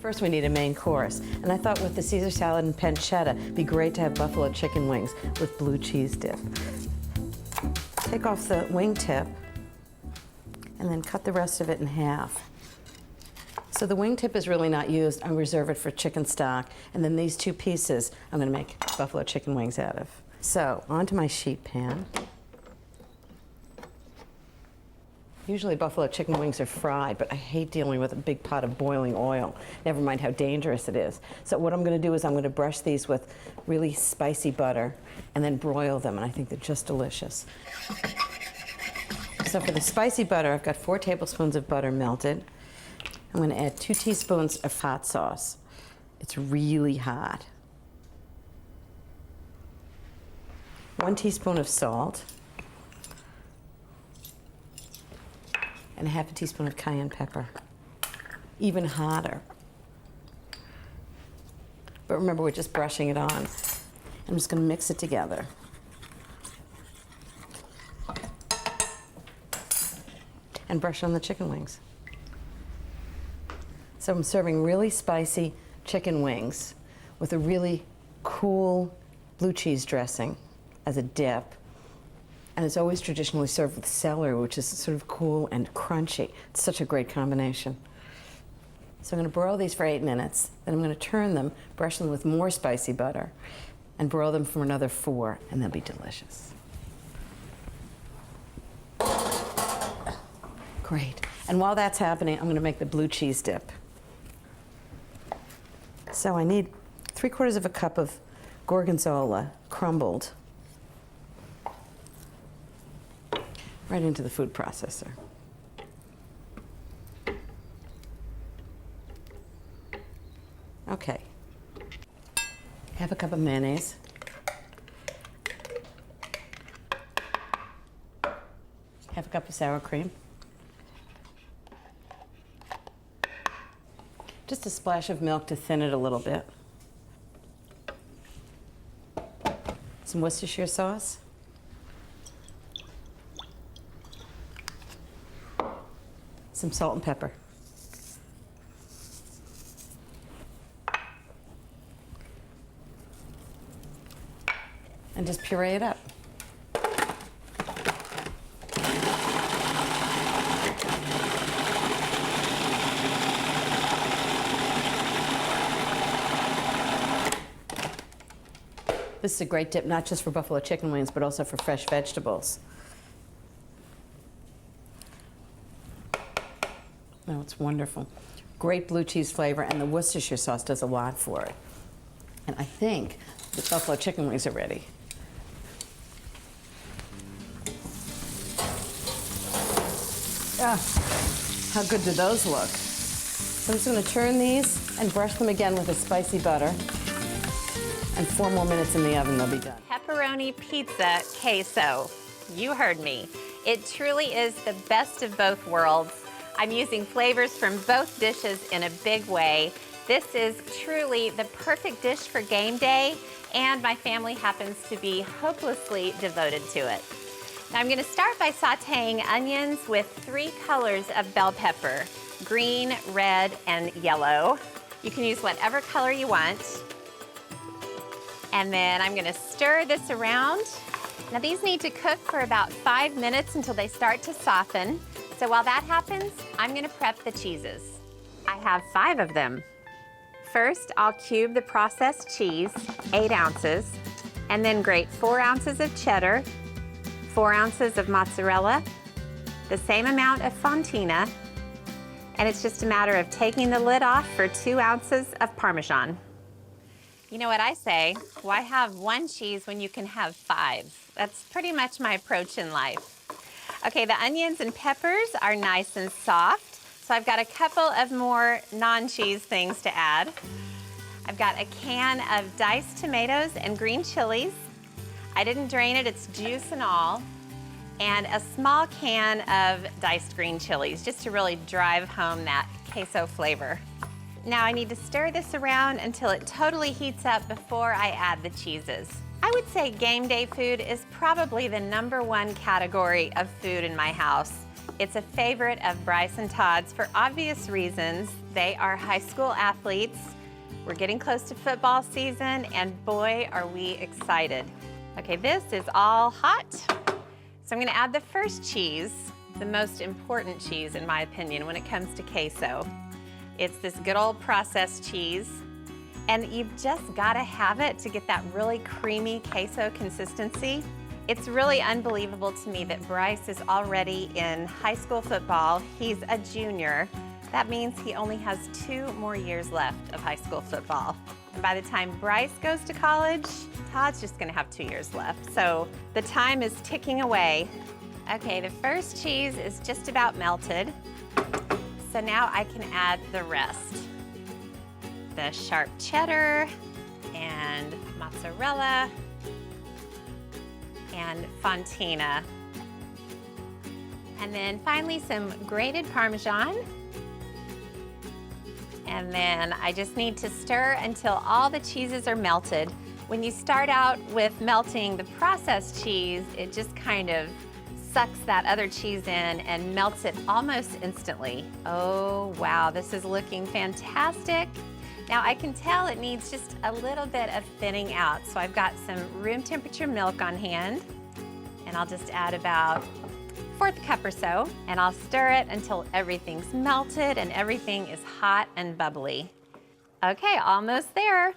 First, we need a main course, and I thought with the Caesar salad and pancetta, it'd be great to have buffalo chicken wings with blue cheese dip. Take off the wing tip, and then cut the rest of it in half. So the wing tip is really not used. I reserve it for chicken stock, and then these 2 pieces I'm gonna make buffalo chicken wings out of. So, onto my sheet pan. Usually buffalo chicken wings are fried, but I hate dealing with a big pot of boiling oil, never mind how dangerous it is. So what I'm gonna do is I'm gonna brush these with really spicy butter and then broil them, and I think they're just delicious. So for the spicy butter, I've got 4 tablespoons of butter melted. I'm gonna add 2 teaspoons of hot sauce. It's really hot. 1 teaspoon of salt. And 1/2 teaspoon of cayenne pepper. Even hotter. But remember, we're just brushing it on. I'm just gonna mix it together. And brush on the chicken wings. So I'm serving really spicy chicken wings with a really cool blue cheese dressing as a dip. And it's always traditionally served with celery, which is sort of cool and crunchy. It's such a great combination. So I'm gonna broil these for 8 minutes. Then I'm gonna turn them, brush them with more spicy butter, and broil them for another 4, and they'll be delicious. Great. And while that's happening, I'm gonna make the blue cheese dip. So I need 3/4 of a cup of gorgonzola, crumbled, right into the food processor. Okay. 1/2 cup of mayonnaise. 1/2 cup of sour cream. Just a splash of milk to thin it a little bit. Some Worcestershire sauce. Some salt and pepper. And just puree it up. This is a great dip, not just for buffalo chicken wings, but also for fresh vegetables. Oh, it's wonderful. Great blue cheese flavor, and the Worcestershire sauce does a lot for it. And I think the buffalo chicken wings are ready. Ah, how good do those look? So I'm just gonna turn these and brush them again with a spicy butter. And 4 more minutes in the oven, they'll be done. Pepperoni pizza queso. You heard me. It truly is the best of both worlds. I'm using flavors from both dishes in a big way. This is truly the perfect dish for game day, and my family happens to be hopelessly devoted to it. Now I'm gonna start by sauteing onions with 3 colors of bell pepper, green, red, and yellow. You can use whatever color you want. And then I'm gonna stir this around. Now these need to cook for about 5 minutes until they start to soften. So while that happens, I'm gonna prep the cheeses. I have 5 of them. First, I'll cube the processed cheese, 8 ounces, and then grate 4 ounces of cheddar, 4 ounces of mozzarella, the same amount of fontina, and it's just a matter of taking the lid off for 2 ounces of Parmesan. You know what I say, why have 1 cheese when you can have 5? That's pretty much my approach in life. Okay, the onions and peppers are nice and soft, so I've got a couple of more non-cheese things to add. I've got a can of diced tomatoes and green chilies. I didn't drain it, it's juice and all. And a small can of diced green chilies, just to really drive home that queso flavor. Now I need to stir this around until it totally heats up before I add the cheeses. I would say game day food is probably the #1 category of food in my house. It's a favorite of Bryce and Todd's for obvious reasons. They are high school athletes. We're getting close to football season, and boy, are we excited. Okay, this is all hot. So I'm gonna add the first cheese, the most important cheese in my opinion when it comes to queso. It's this good old processed cheese. And you've just gotta have it to get that really creamy queso consistency. It's really unbelievable to me that Bryce is already in high school football. He's a junior. That means he only has 2 more years left of high school football. And by the time Bryce goes to college, Todd's just gonna have 2 years left. So the time is ticking away. Okay, the first cheese is just about melted. So now I can add the rest. The sharp cheddar and mozzarella and fontina. And then finally some grated Parmesan. And then I just need to stir until all the cheeses are melted. When you start out with melting the processed cheese, it just kind of sucks that other cheese in and melts it almost instantly. Oh, wow, this is looking fantastic. Now I can tell it needs just a little bit of thinning out. So I've got some room temperature milk on hand, and I'll just add about 1/4 cup or so, and I'll stir it until everything's melted and everything is hot and bubbly. Okay, almost there.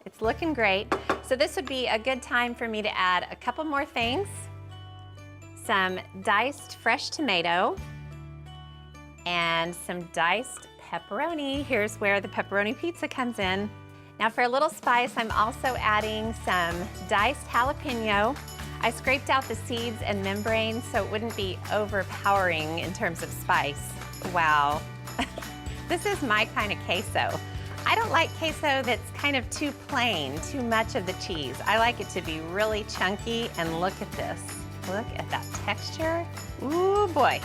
It's looking great. So this would be a good time for me to add a couple more things. Some diced fresh tomato and some diced pepperoni. Here's where the pepperoni pizza comes in. Now for a little spice, I'm also adding some diced jalapeno. I scraped out the seeds and membrane so it wouldn't be overpowering in terms of spice. Wow. This is my kind of queso. I don't like queso that's kind of too plain, too much of the cheese. I like it to be really chunky, and look at this. Look at that texture. Ooh boy.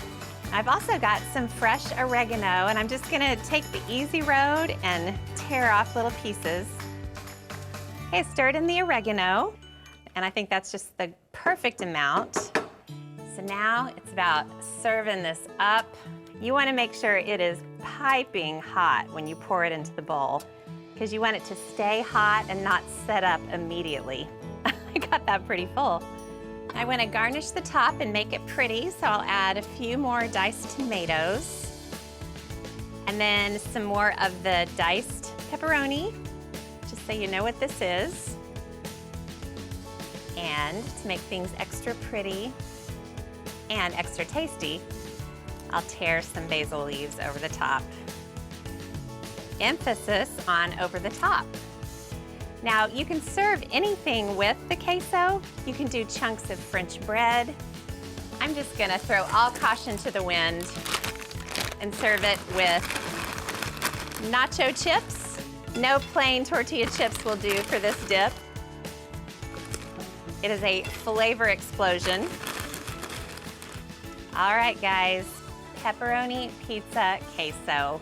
I've also got some fresh oregano, and I'm just gonna take the easy road and tear off little pieces. Okay, stirred in the oregano, and I think that's just the perfect amount. So now it's about serving this up. You wanna make sure it is piping hot when you pour it into the bowl, because you want it to stay hot and not set up immediately. I got that pretty full. I want to garnish the top and make it pretty, so I'll add a few more diced tomatoes. And then some more of the diced pepperoni, just so you know what this is. And to make things extra pretty and extra tasty, I'll tear some basil leaves over the top. Emphasis on over the top. Now, you can serve anything with the queso. You can do chunks of French bread. I'm just gonna throw all caution to the wind and serve it with nacho chips. No plain tortilla chips will do for this dip. It is a flavor explosion. All right, guys, pepperoni pizza queso.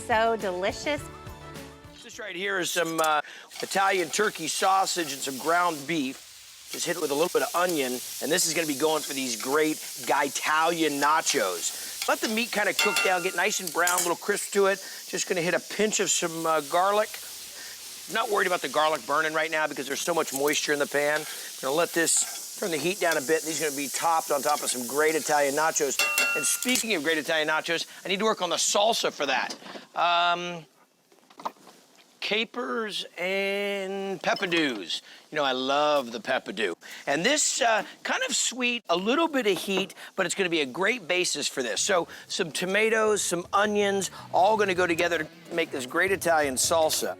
So delicious. This right here is some Italian turkey sausage and some ground beef. Just hit it with a little bit of onion, and this is gonna be going for these great GUY-Talian nachos. Let the meat kind of cook down, get nice and brown, a little crisp to it. Just gonna hit a pinch of some garlic. I'm not worried about the garlic burning right now because there's so much moisture in the pan. I'm gonna let this turn the heat down a bit. These are gonna be topped on top of some great Italian nachos. And speaking of great Italian nachos, I need to work on the salsa for that. Capers and peppadews. You know, I love the peppadew. And this kind of sweet, a little bit of heat, but it's gonna be a great basis for this. So some tomatoes, some onions, all gonna go together to make this great Italian salsa.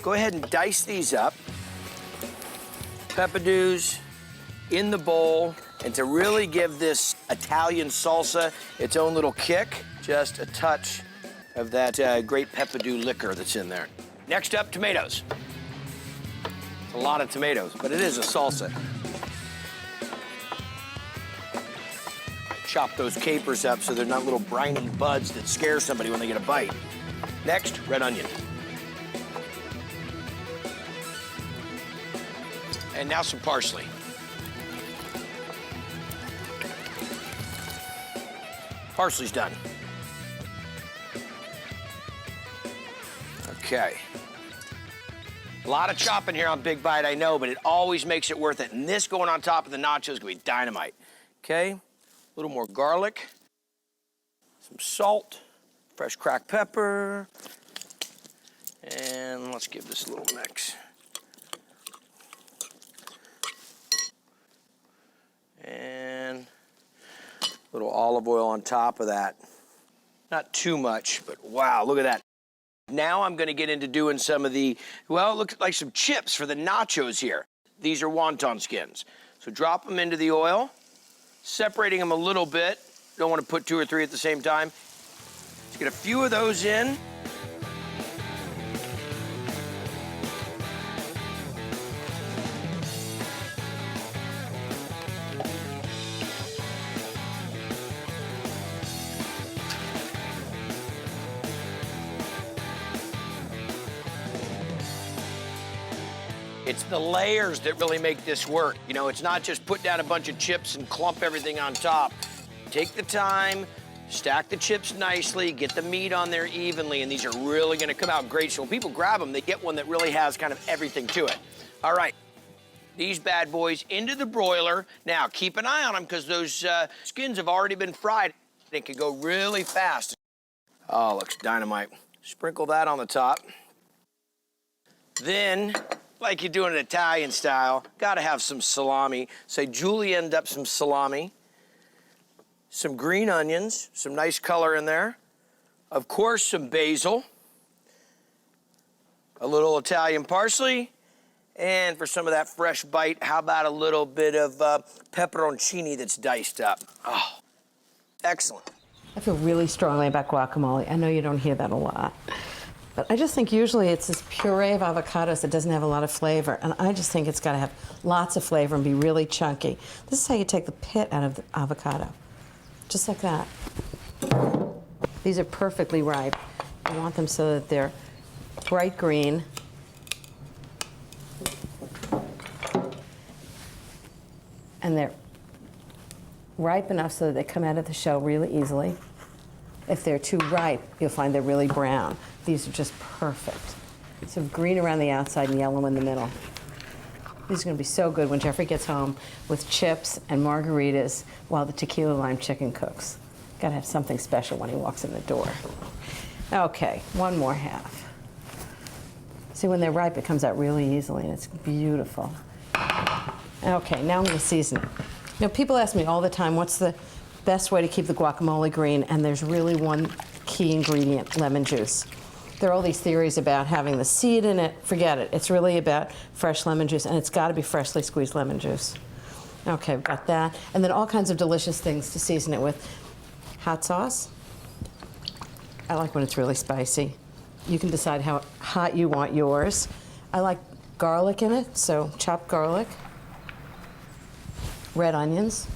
Go ahead and dice these up. Peppadews in the bowl. And to really give this Italian salsa its own little kick, just a touch of that great peppadew liquor that's in there. Next up, tomatoes. It's a lot of tomatoes, but it is a salsa. Chop those capers up so they're not little briny buds that scare somebody when they get a bite. Next, red onion. And now some parsley. Parsley's done. Okay. A lot of chopping here on Big Bite, I know, but it always makes it worth it. And this going on top of the nachos is gonna be dynamite. Okay, a little more garlic. some salt, fresh cracked pepper, and let's give this a little mix. And a little olive oil on top of that. Not too much, but wow, look at that. Now I'm gonna get into doing some of the, well, it looks like some chips for the nachos here. These are wonton skins. So drop them into the oil, separating them a little bit. Don't wanna put 2 or 3 at the same time. Let's get a few of those in. It's the layers that really make this work. You know, it's not just put down a bunch of chips and clump everything on top. Take the time, stack the chips nicely, get the meat on there evenly, and these are really gonna come out great. So when people grab them, they get one that really has kind of everything to it. All right, these bad boys into the broiler. Now, keep an eye on them because those skins have already been fried. They can go really fast. Oh, looks dynamite. Sprinkle that on the top. Then, like you do in an Italian style, gotta have some salami. Say julienned up some salami, some green onions, some nice color in there. Of course, some basil, a little Italian parsley, and for some of that fresh bite, how about a little bit of pepperoncini that's diced up? Oh, excellent. I feel really strongly about guacamole. I know you don't hear that a lot. But I just think usually it's this puree of avocados that doesn't have a lot of flavor. And I just think it's got to have lots of flavor and be really chunky. This is how you take the pit out of the avocado. Just like that. These are perfectly ripe. You want them so that they're bright green. And they're ripe enough so that they come out of the shell really easily. If they're too ripe, you'll find they're really brown. These are just perfect. So green around the outside and yellow in the middle. These are gonna be so good when Jeffrey gets home with chips and margaritas while the tequila lime chicken cooks. Gotta have something special when he walks in the door. Okay, one more half. See, when they're ripe, it comes out really easily and it's beautiful. Okay, now I'm gonna season it. You know, people ask me all the time, what's the best way to keep the guacamole green? And there's really one key ingredient, lemon juice. There are all these theories about having the seed in it. Forget it. It's really about fresh lemon juice, and it's got to be freshly squeezed lemon juice. Okay, we've got that. And then all kinds of delicious things to season it with. Hot sauce. I like when it's really spicy. You can decide how hot you want yours. I like garlic in it, so chopped garlic. Red onions.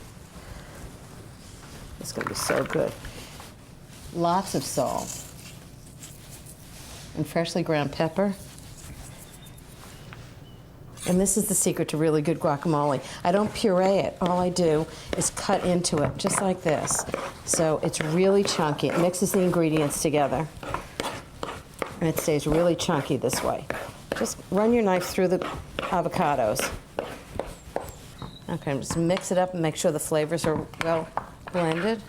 It's going to be so good. Lots of salt. And freshly ground pepper. And this is the secret to really good guacamole. I don't puree it. All I do is cut into it, just like this. So it's really chunky. It mixes the ingredients together. And it stays really chunky this way. Just run your knife through the avocados. Okay, just mix it up and make sure the flavors are well blended.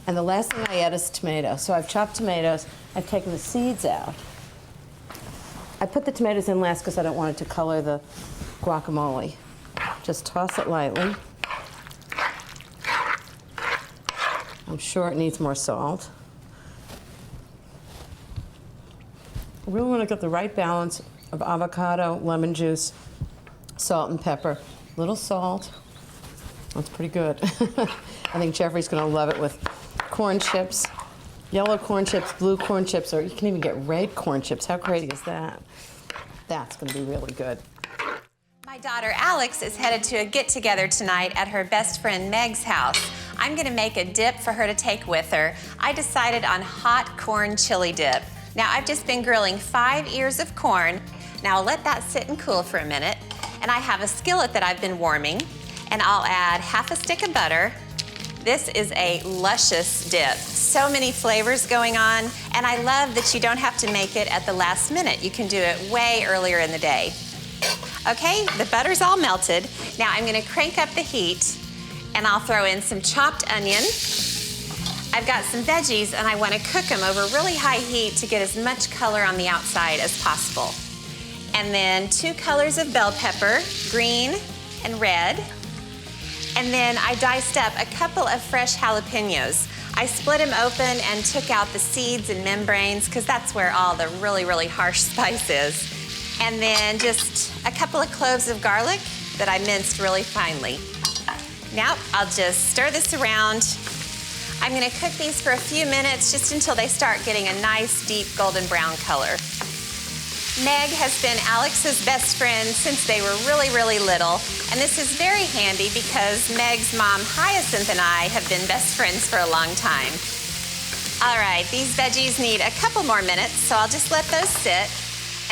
And the last thing I add is tomato. So I've chopped tomatoes. I've taken the seeds out. I put the tomatoes in last because I don't want it to color the guacamole. Just toss it lightly. I'm sure it needs more salt. I really want to get the right balance of avocado, lemon juice, salt and pepper. A little salt. That's pretty good. I think Jeffrey's going to love it with corn chips, yellow corn chips, blue corn chips, or you can even get red corn chips. How crazy is that? That's going to be really good. My daughter Alex is headed to a get-together tonight at her best friend Meg's house. I'm going to make a dip for her to take with her. I decided on hot corn chili dip. Now, I've just been grilling 5 ears of corn. Now, I'll let that sit and cool for a minute. And I have a skillet that I've been warming, and I'll add half a stick of butter. This is a luscious dip. So many flavors going on, and I love that you don't have to make it at the last minute. You can do it way earlier in the day. Okay, the butter's all melted. Now I'm gonna crank up the heat, And I'll throw in some chopped onion. I've got some veggies and I want to cook them over really high heat to get as much color on the outside as possible. And then 2 colors of bell pepper, green and red. And then I diced up a couple of fresh jalapeños. I split them open and took out the seeds and membranes because that's where all the really, really harsh spice is. And then just a couple of cloves of garlic that I minced really finely. Now I'll just stir this around. I'm gonna cook these for a few minutes just until they start getting a nice deep golden brown color. Meg has been Alex's best friend since they were really, really little. And this is very handy because Meg's mom, Hyacinth, and I have been best friends for a long time. All right, these veggies need a couple more minutes, so I'll just let those sit.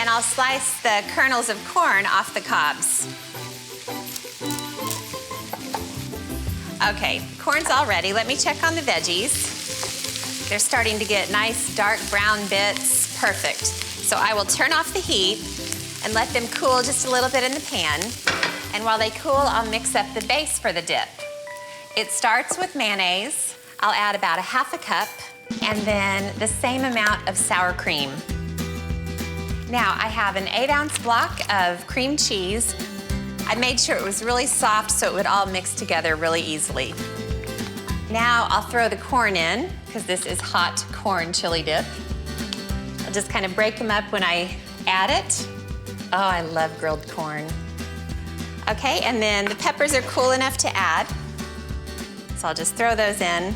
And I'll slice the kernels of corn off the cobs. Okay, corn's all ready. Let me check on the veggies. They're starting to get nice dark brown bits. Perfect. So I will turn off the heat and let them cool just a little bit in the pan. And while they cool, I'll mix up the base for the dip. It starts with mayonnaise. I'll add about 1/2 cup and then the same amount of sour cream. Now I have an 8-ounce block of cream cheese. I made sure it was really soft so it would all mix together really easily. Now I'll throw the corn in because this is hot corn chili dip. I'll just kind of break them up when I add it. Oh, I love grilled corn. Okay, and then the peppers are cool enough to add. So I'll just throw those in.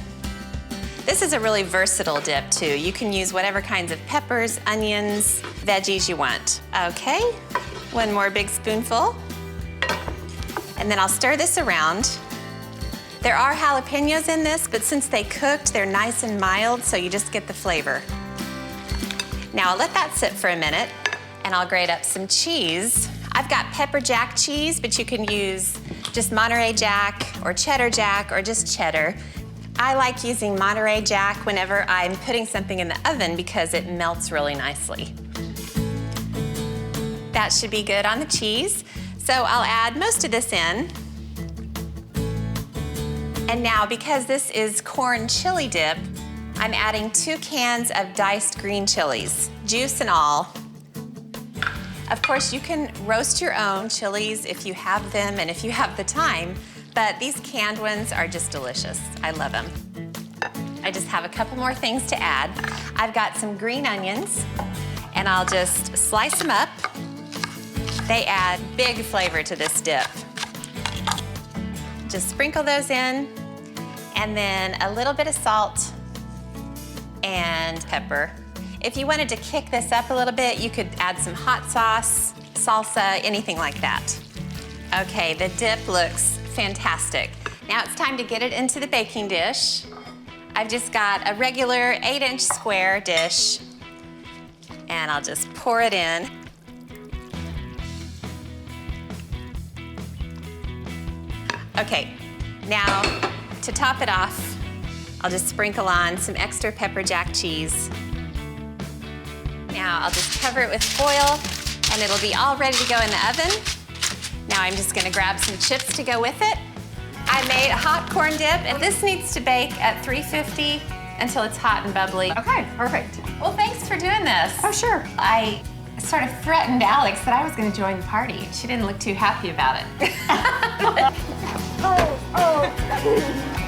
This is a really versatile dip too. You can use whatever kinds of peppers, onions, veggies you want. Okay, 1 more big spoonful. And then I'll stir this around. There are jalapeños in this, but since they cooked, they're nice and mild, so you just get the flavor. Now I'll let that sit for a minute, and I'll grate up some cheese. I've got pepper jack cheese, but you can use just Monterey Jack or cheddar jack or just cheddar. I like using Monterey Jack whenever I'm putting something in the oven because it melts really nicely. That should be good on the cheese. So I'll add most of this in. And now, because this is corn chili dip, I'm adding 2 cans of diced green chilies, juice and all. Of course, you can roast your own chilies if you have them and if you have the time, but these canned ones are just delicious. I love them. I just have a couple more things to add. I've got some green onions, and I'll just slice them up. They add big flavor to this dip. Just sprinkle those in, and then a little bit of salt and pepper. If you wanted to kick this up a little bit, you could add some hot sauce, salsa, anything like that. Okay, the dip looks fantastic. Now it's time to get it into the baking dish. I've just got a regular 8-inch square dish, and I'll just pour it in. Okay, now to top it off, I'll just sprinkle on some extra pepper jack cheese. Now I'll just cover it with foil and it'll be all ready to go in the oven. Now I'm just gonna grab some chips to go with it. I made a hot corn dip and this needs to bake at 350 until it's hot and bubbly. Okay, perfect. Well, thanks for doing this. Oh, sure. I sort of threatened Alex that I was gonna join the party. She didn't look too happy about it.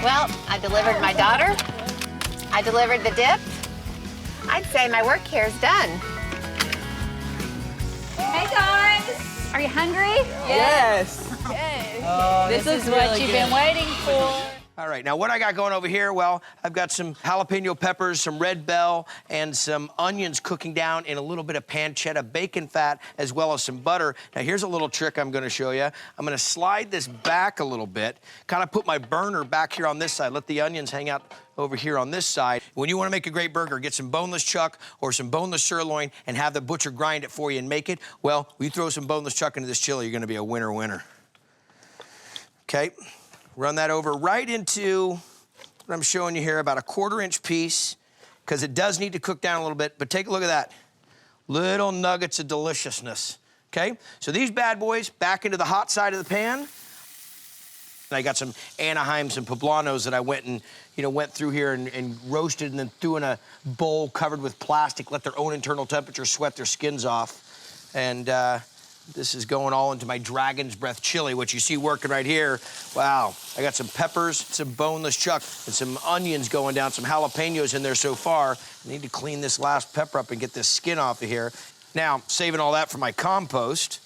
Well, I delivered my daughter. I delivered the dip. I'd say my work here is done. Hey guys! Are you hungry? Yes. Okay. Oh, this is what you've been waiting for. All right, now what I got going over here, well, I've got some jalapeno peppers, some red bell, and some onions cooking down in a little bit of pancetta bacon fat, as well as some butter. Now here's a little trick I'm gonna show you. I'm gonna slide this back a little bit, kind of put my burner back here on this side, let the onions hang out over here on this side. When you wanna make a great burger, get some boneless chuck or some boneless sirloin and have the butcher grind it for you and make it. Well, you throw some boneless chuck into this chili, you're gonna be a winner. Okay. Run that over right into what I'm showing you here, about a 1/4-inch piece, because it does need to cook down a little bit, but take a look at that. Little nuggets of deliciousness, okay? So these bad boys back into the hot side of the pan. I got some Anaheims and Poblanos that I went and, went through here and roasted and then threw in a bowl covered with plastic, let their own internal temperature sweat their skins off. And this is going all into my Dragon's Breath chili, which you see working right here. Wow, I got some peppers, some boneless chuck, and some onions going down, some jalapeños in there so far. I need to clean this last pepper up and get this skin off of here. Now, saving all that for my compost.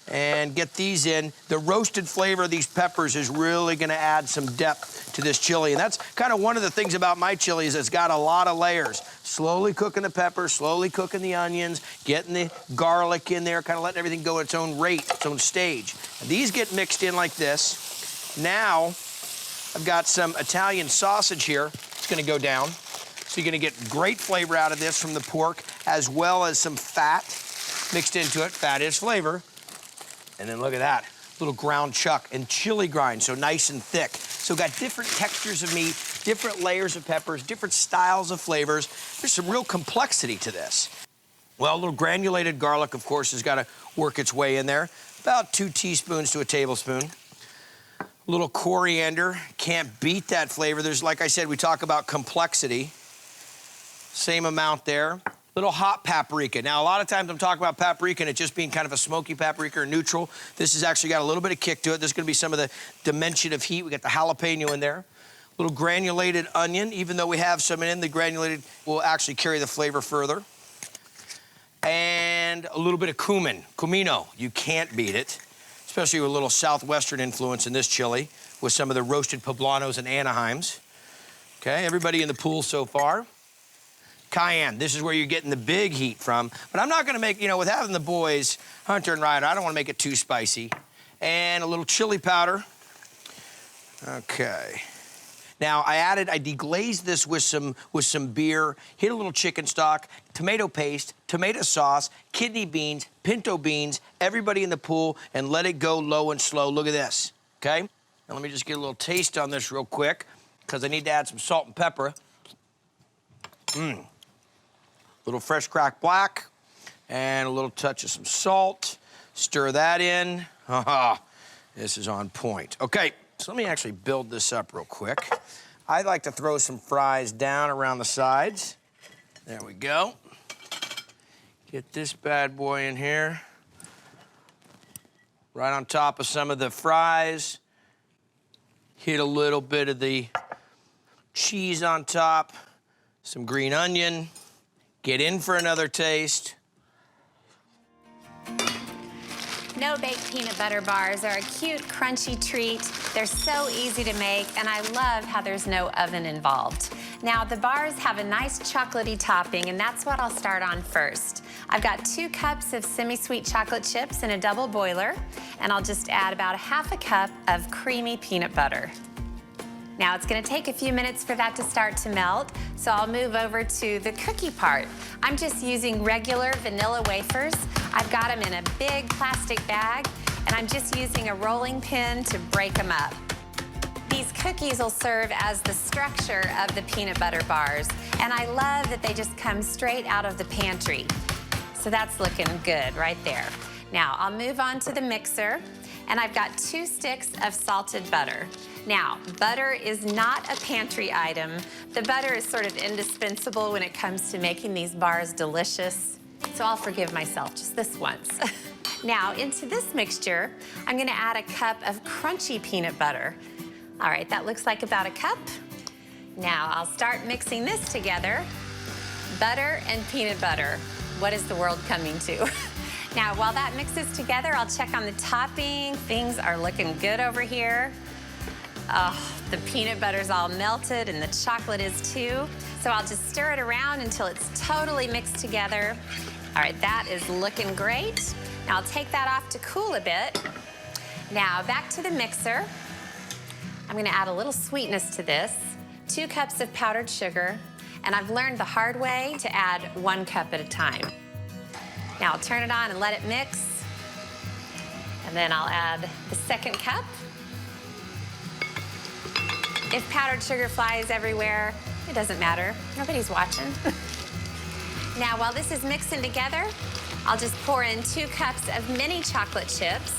And get these in. The roasted flavor of these peppers is really gonna add some depth to this chili. And that's kind of one of the things about my chili is it's got a lot of layers. Slowly cooking the peppers, slowly cooking the onions, getting the garlic in there, kind of letting everything go at its own rate, its own stage. And these get mixed in like this. Now, I've got some Italian sausage here. It's gonna go down. So you're gonna get great flavor out of this from the pork, as well as some fat mixed into it. Fat is flavor. And then look at that, little ground chuck and chili grind, so nice and thick. So got different textures of meat, different layers of peppers, different styles of flavors. There's some real complexity to this. Well, a little granulated garlic, of course, has got to work its way in there. About 2 teaspoons to a tablespoon. A little coriander, can't beat that flavor. There's, like I said, we talk about complexity. Same amount there. Little hot paprika. Now, a lot of times I'm talking about paprika and it just being kind of a smoky paprika or neutral. This has actually got a little bit of kick to it. There's gonna be some of the dimension of heat. We got the jalapeno in there. A little granulated onion. Even though we have some in, the granulated will actually carry the flavor further. And a little bit of cumin. Cumino, you can't beat it. Especially with a little southwestern influence in this chili with some of the roasted poblanos and Anaheims. Okay, everybody in the pool so far. Cayenne, this is where you're getting the big heat from. But I'm not gonna make, with having the boys, Hunter and Ryder, I don't wanna make it too spicy. And a little chili powder. Okay. Now, I deglazed this with some beer, hit a little chicken stock, tomato paste, tomato sauce, kidney beans, pinto beans, everybody in the pool, and let it go low and slow. Look at this, okay? Now, let me just get a little taste on this real quick, because I need to add some salt and pepper. Little fresh cracked black, and a little touch of some salt. Stir that in. This is on point. Okay, so let me actually build this up real quick. I like to throw some fries down around the sides. There we go. Get this bad boy in here. Right on top of some of the fries. Hit a little bit of the cheese on top. Some green onion. Get in for another taste. No-bake peanut butter bars are a cute, crunchy treat. They're so easy to make, and I love how there's no oven involved. Now, the bars have a nice chocolatey topping, and that's what I'll start on first. I've got 2 cups of semi-sweet chocolate chips in a double boiler, and I'll just add about 1/2 cup of creamy peanut butter. Now, it's gonna take a few minutes for that to start to melt, so I'll move over to the cookie part. I'm just using regular vanilla wafers. I've got them in a big plastic bag, and I'm just using a rolling pin to break them up. These cookies will serve as the structure of the peanut butter bars, and I love that they just come straight out of the pantry. So that's looking good right there. Now, I'll move on to the mixer, and I've got 2 sticks of salted butter. Now, butter is not a pantry item. The butter is sort of indispensable when it comes to making these bars delicious. So I'll forgive myself just this once. Now, into this mixture, I'm gonna add a cup of crunchy peanut butter. All right, that looks like about a cup. Now, I'll start mixing this together. Butter and peanut butter. What is the world coming to? Now, while that mixes together, I'll check on the topping. Things are looking good over here. Oh, the peanut butter's all melted and the chocolate is too. So I'll just stir it around until it's totally mixed together. All right, that is looking great. Now I'll take that off to cool a bit. Now back to the mixer. I'm gonna add a little sweetness to this. 2 cups of powdered sugar, and I've learned the hard way to add 1 cup at a time. Now I'll turn it on and let it mix. And then I'll add the 2nd cup. If powdered sugar flies everywhere, it doesn't matter. Nobody's watching. Now, while this is mixing together, I'll just pour in 2 cups of mini chocolate chips,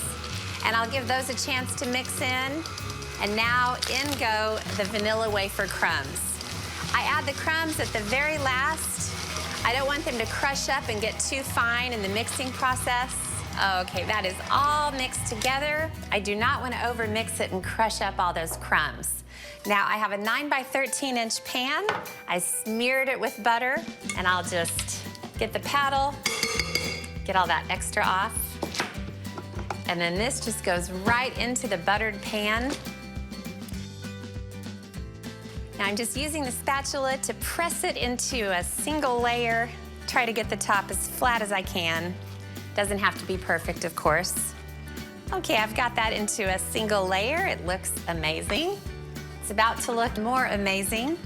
and I'll give those a chance to mix in. And now in go the vanilla wafer crumbs. I add the crumbs at the very last. I don't want them to crush up and get too fine in the mixing process. Okay, that is all mixed together. I do not want to overmix it and crush up all those crumbs. Now I have a 9 by 13 inch pan. I smeared it with butter, and I'll just get the paddle, get all that extra off. And then this just goes right into the buttered pan. Now I'm just using the spatula to press it into a single layer. Try to get the top as flat as I can. Doesn't have to be perfect, of course. Okay, I've got that into a single layer. It looks amazing. It's about to look more amazing.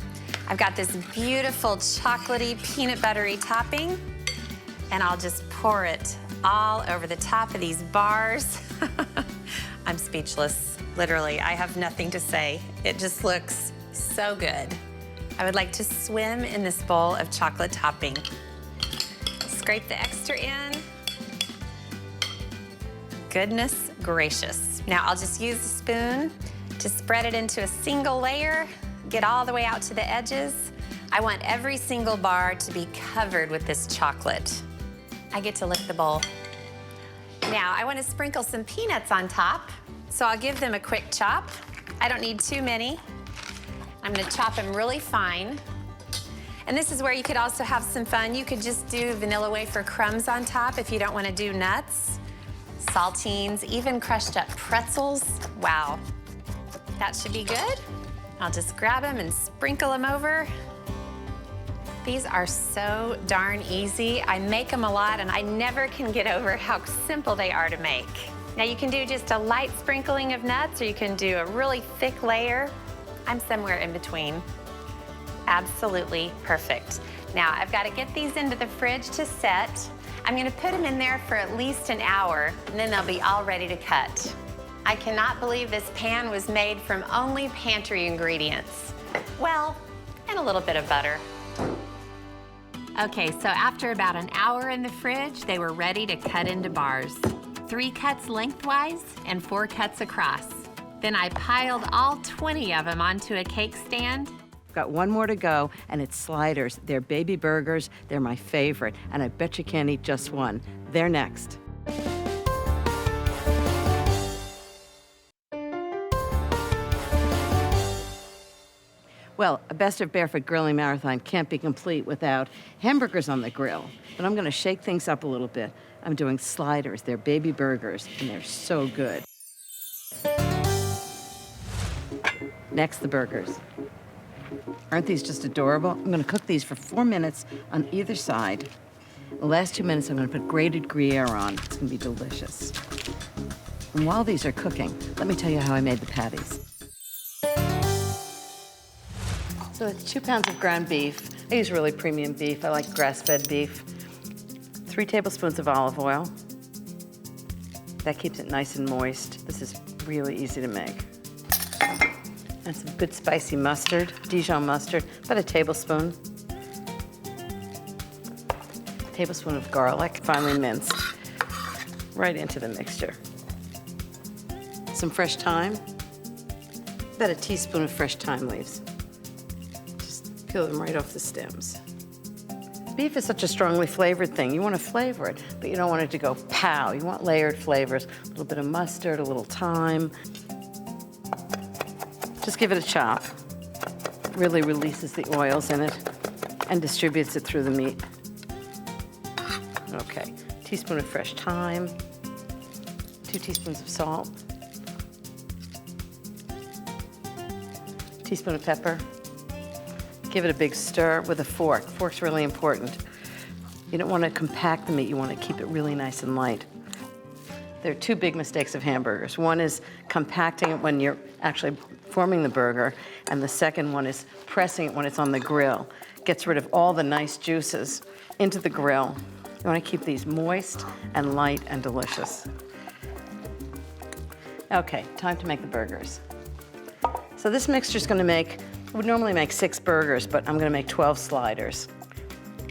I've got this beautiful chocolatey, peanut buttery topping, and I'll just pour it all over the top of these bars. I'm speechless, literally. I have nothing to say. It just looks so good. I would like to swim in this bowl of chocolate topping. Scrape the extra in. Goodness gracious. Now I'll just use the spoon to spread it into a single layer, get all the way out to the edges. I want every single bar to be covered with this chocolate. I get to lick the bowl. Now I want to sprinkle some peanuts on top, so I'll give them a quick chop. I don't need too many. I'm gonna chop them really fine. And this is where you could also have some fun. You could just do vanilla wafer crumbs on top if you don't want to do nuts, saltines, even crushed up pretzels. Wow, that should be good. I'll just grab them and sprinkle them over. These are so darn easy. I make them a lot and I never can get over how simple they are to make. Now you can do just a light sprinkling of nuts, or you can do a really thick layer. I'm somewhere in between. Absolutely perfect. Now I've got to get these into the fridge to set. I'm gonna put them in there for at least an hour, and then they'll be all ready to cut. I cannot believe this pan was made from only pantry ingredients. Well, and a little bit of butter. Okay, so after about an hour in the fridge, they were ready to cut into bars. 3 cuts lengthwise and 4 cuts across. Then I piled all 20 of them onto a cake stand. Got one more to go, and it's sliders. They're baby burgers. They're my favorite, and I bet you can't eat just one. They're next. Well, a Best of Barefoot Grilling Marathon can't be complete without hamburgers on the grill. But I'm gonna shake things up a little bit. I'm doing sliders. They're baby burgers, and they're so good. Next, the burgers. Aren't these just adorable? I'm gonna cook these for 4 minutes on either side. The last 2 minutes, I'm gonna put grated Gruyere on. It's gonna be delicious. And while these are cooking, let me tell you how I made the patties. So it's 2 pounds of ground beef. I use really premium beef. I like grass-fed beef. 3 tablespoons of olive oil. That keeps it nice and moist. This is really easy to make. And some good spicy mustard, Dijon mustard, about a tablespoon. A tablespoon of garlic, finely minced, right into the mixture. Some fresh thyme, about a teaspoon of fresh thyme leaves. Just peel them right off the stems. Beef is such a strongly flavored thing. You want to flavor it, but you don't want it to go pow. You want layered flavors, a little bit of mustard, a little thyme. Just give it a chop. It really releases the oils in it and distributes it through the meat. Okay, teaspoon of fresh thyme, 2 teaspoons of salt, teaspoon of pepper. Give it a big stir with a fork. Fork's really important. You don't want to compact the meat, you want to keep it really nice and light. There are 2 big mistakes of hamburgers. One is compacting it when you're actually forming the burger, and the second one is pressing it when it's on the grill. Gets rid of all the nice juices into the grill. You want to keep these moist and light and delicious. Okay, time to make the burgers. So this mixture's going to make, we would normally make 6 burgers, but I'm going to make 12 sliders.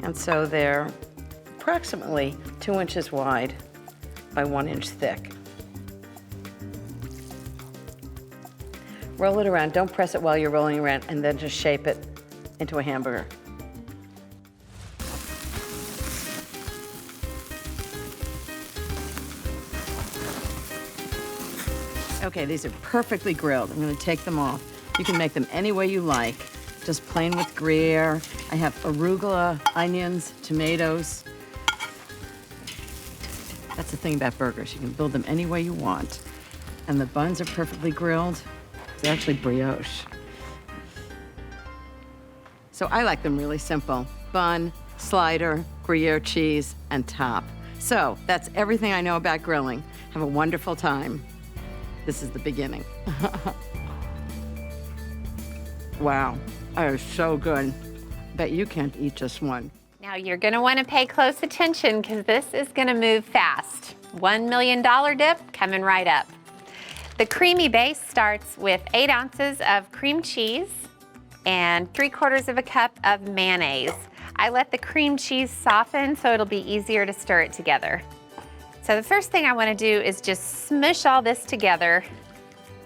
And so they're approximately 2 inches wide by 1 inch thick. Roll it around, don't press it while you're rolling around, and then just shape it into a hamburger. Okay, these are perfectly grilled. I'm gonna take them off. You can make them any way you like, just plain with Gruyere. I have arugula, onions, tomatoes. That's the thing about burgers. You can build them any way you want. And the buns are perfectly grilled. They're actually brioche. So I like them really simple. Bun, slider, Gruyere cheese, and top. So that's everything I know about grilling. Have a wonderful time. This is the beginning. Wow, that is so good. Bet you can't eat just one. Now you're gonna wanna pay close attention because this is gonna move fast. $1 million dip coming right up. The creamy base starts with 8 ounces of cream cheese and 3/4 cup of mayonnaise. I let the cream cheese soften so it'll be easier to stir it together. So the first thing I wanna do is just smush all this together.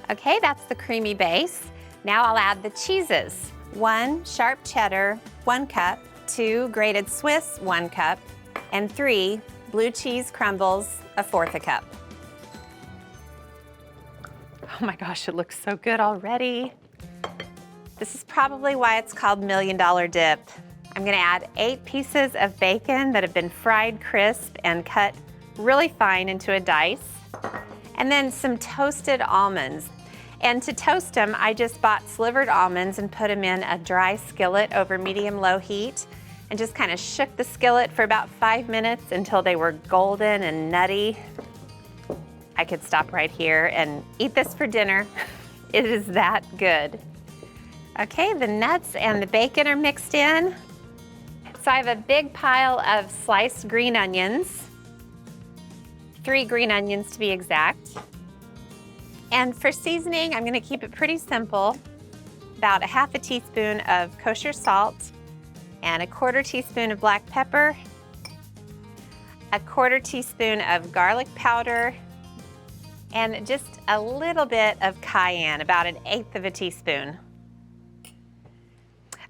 Okay, that's the creamy base. Now I'll add the cheeses. 1 sharp cheddar, 1 cup, 2 grated Swiss, 1 cup, and 3 blue cheese crumbles, 1/4 cup. Oh my gosh, it looks so good already. This is probably why it's called $1 million dip. I'm gonna add 8 pieces of bacon that have been fried crisp and cut really fine into a dice, and then some toasted almonds. And to toast them, I just bought slivered almonds and put them in a dry skillet over medium-low heat and just kind of shook the skillet for about 5 minutes until they were golden and nutty. I could stop right here and eat this for dinner. It is that good. Okay, the nuts and the bacon are mixed in. So I have a big pile of sliced green onions, 3 green onions to be exact. And for seasoning, I'm gonna keep it pretty simple. About 1/2 teaspoon of kosher salt and 1/4 teaspoon of black pepper, 1/4 teaspoon of garlic powder, and just a little bit of cayenne, about 1/8 teaspoon.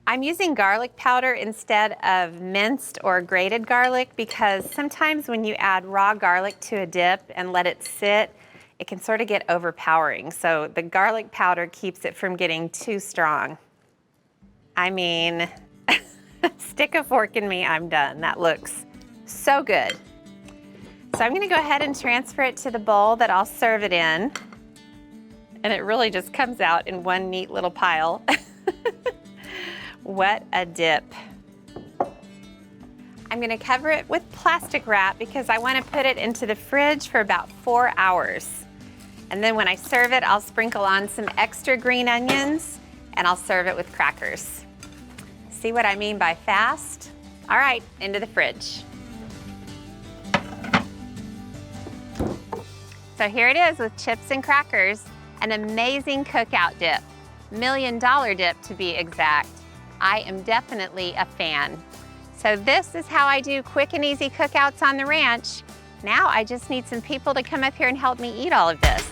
I'm using garlic powder instead of minced or grated garlic because sometimes when you add raw garlic to a dip and let it sit, it can sort of get overpowering. So the garlic powder keeps it from getting too strong. I mean, stick a fork in me, I'm done. That looks so good. So I'm gonna go ahead and transfer it to the bowl that I'll serve it in. And it really just comes out in one neat little pile. What a dip. I'm gonna cover it with plastic wrap because I wanna put it into the fridge for about 4 hours. And then when I serve it, I'll sprinkle on some extra green onions and I'll serve it with crackers. See what I mean by fast? All right, into the fridge. So here it is with chips and crackers, an amazing cookout dip. $1 million dip to be exact. I am definitely a fan. So this is how I do quick and easy cookouts on the ranch. Now I just need some people to come up here and help me eat all of this.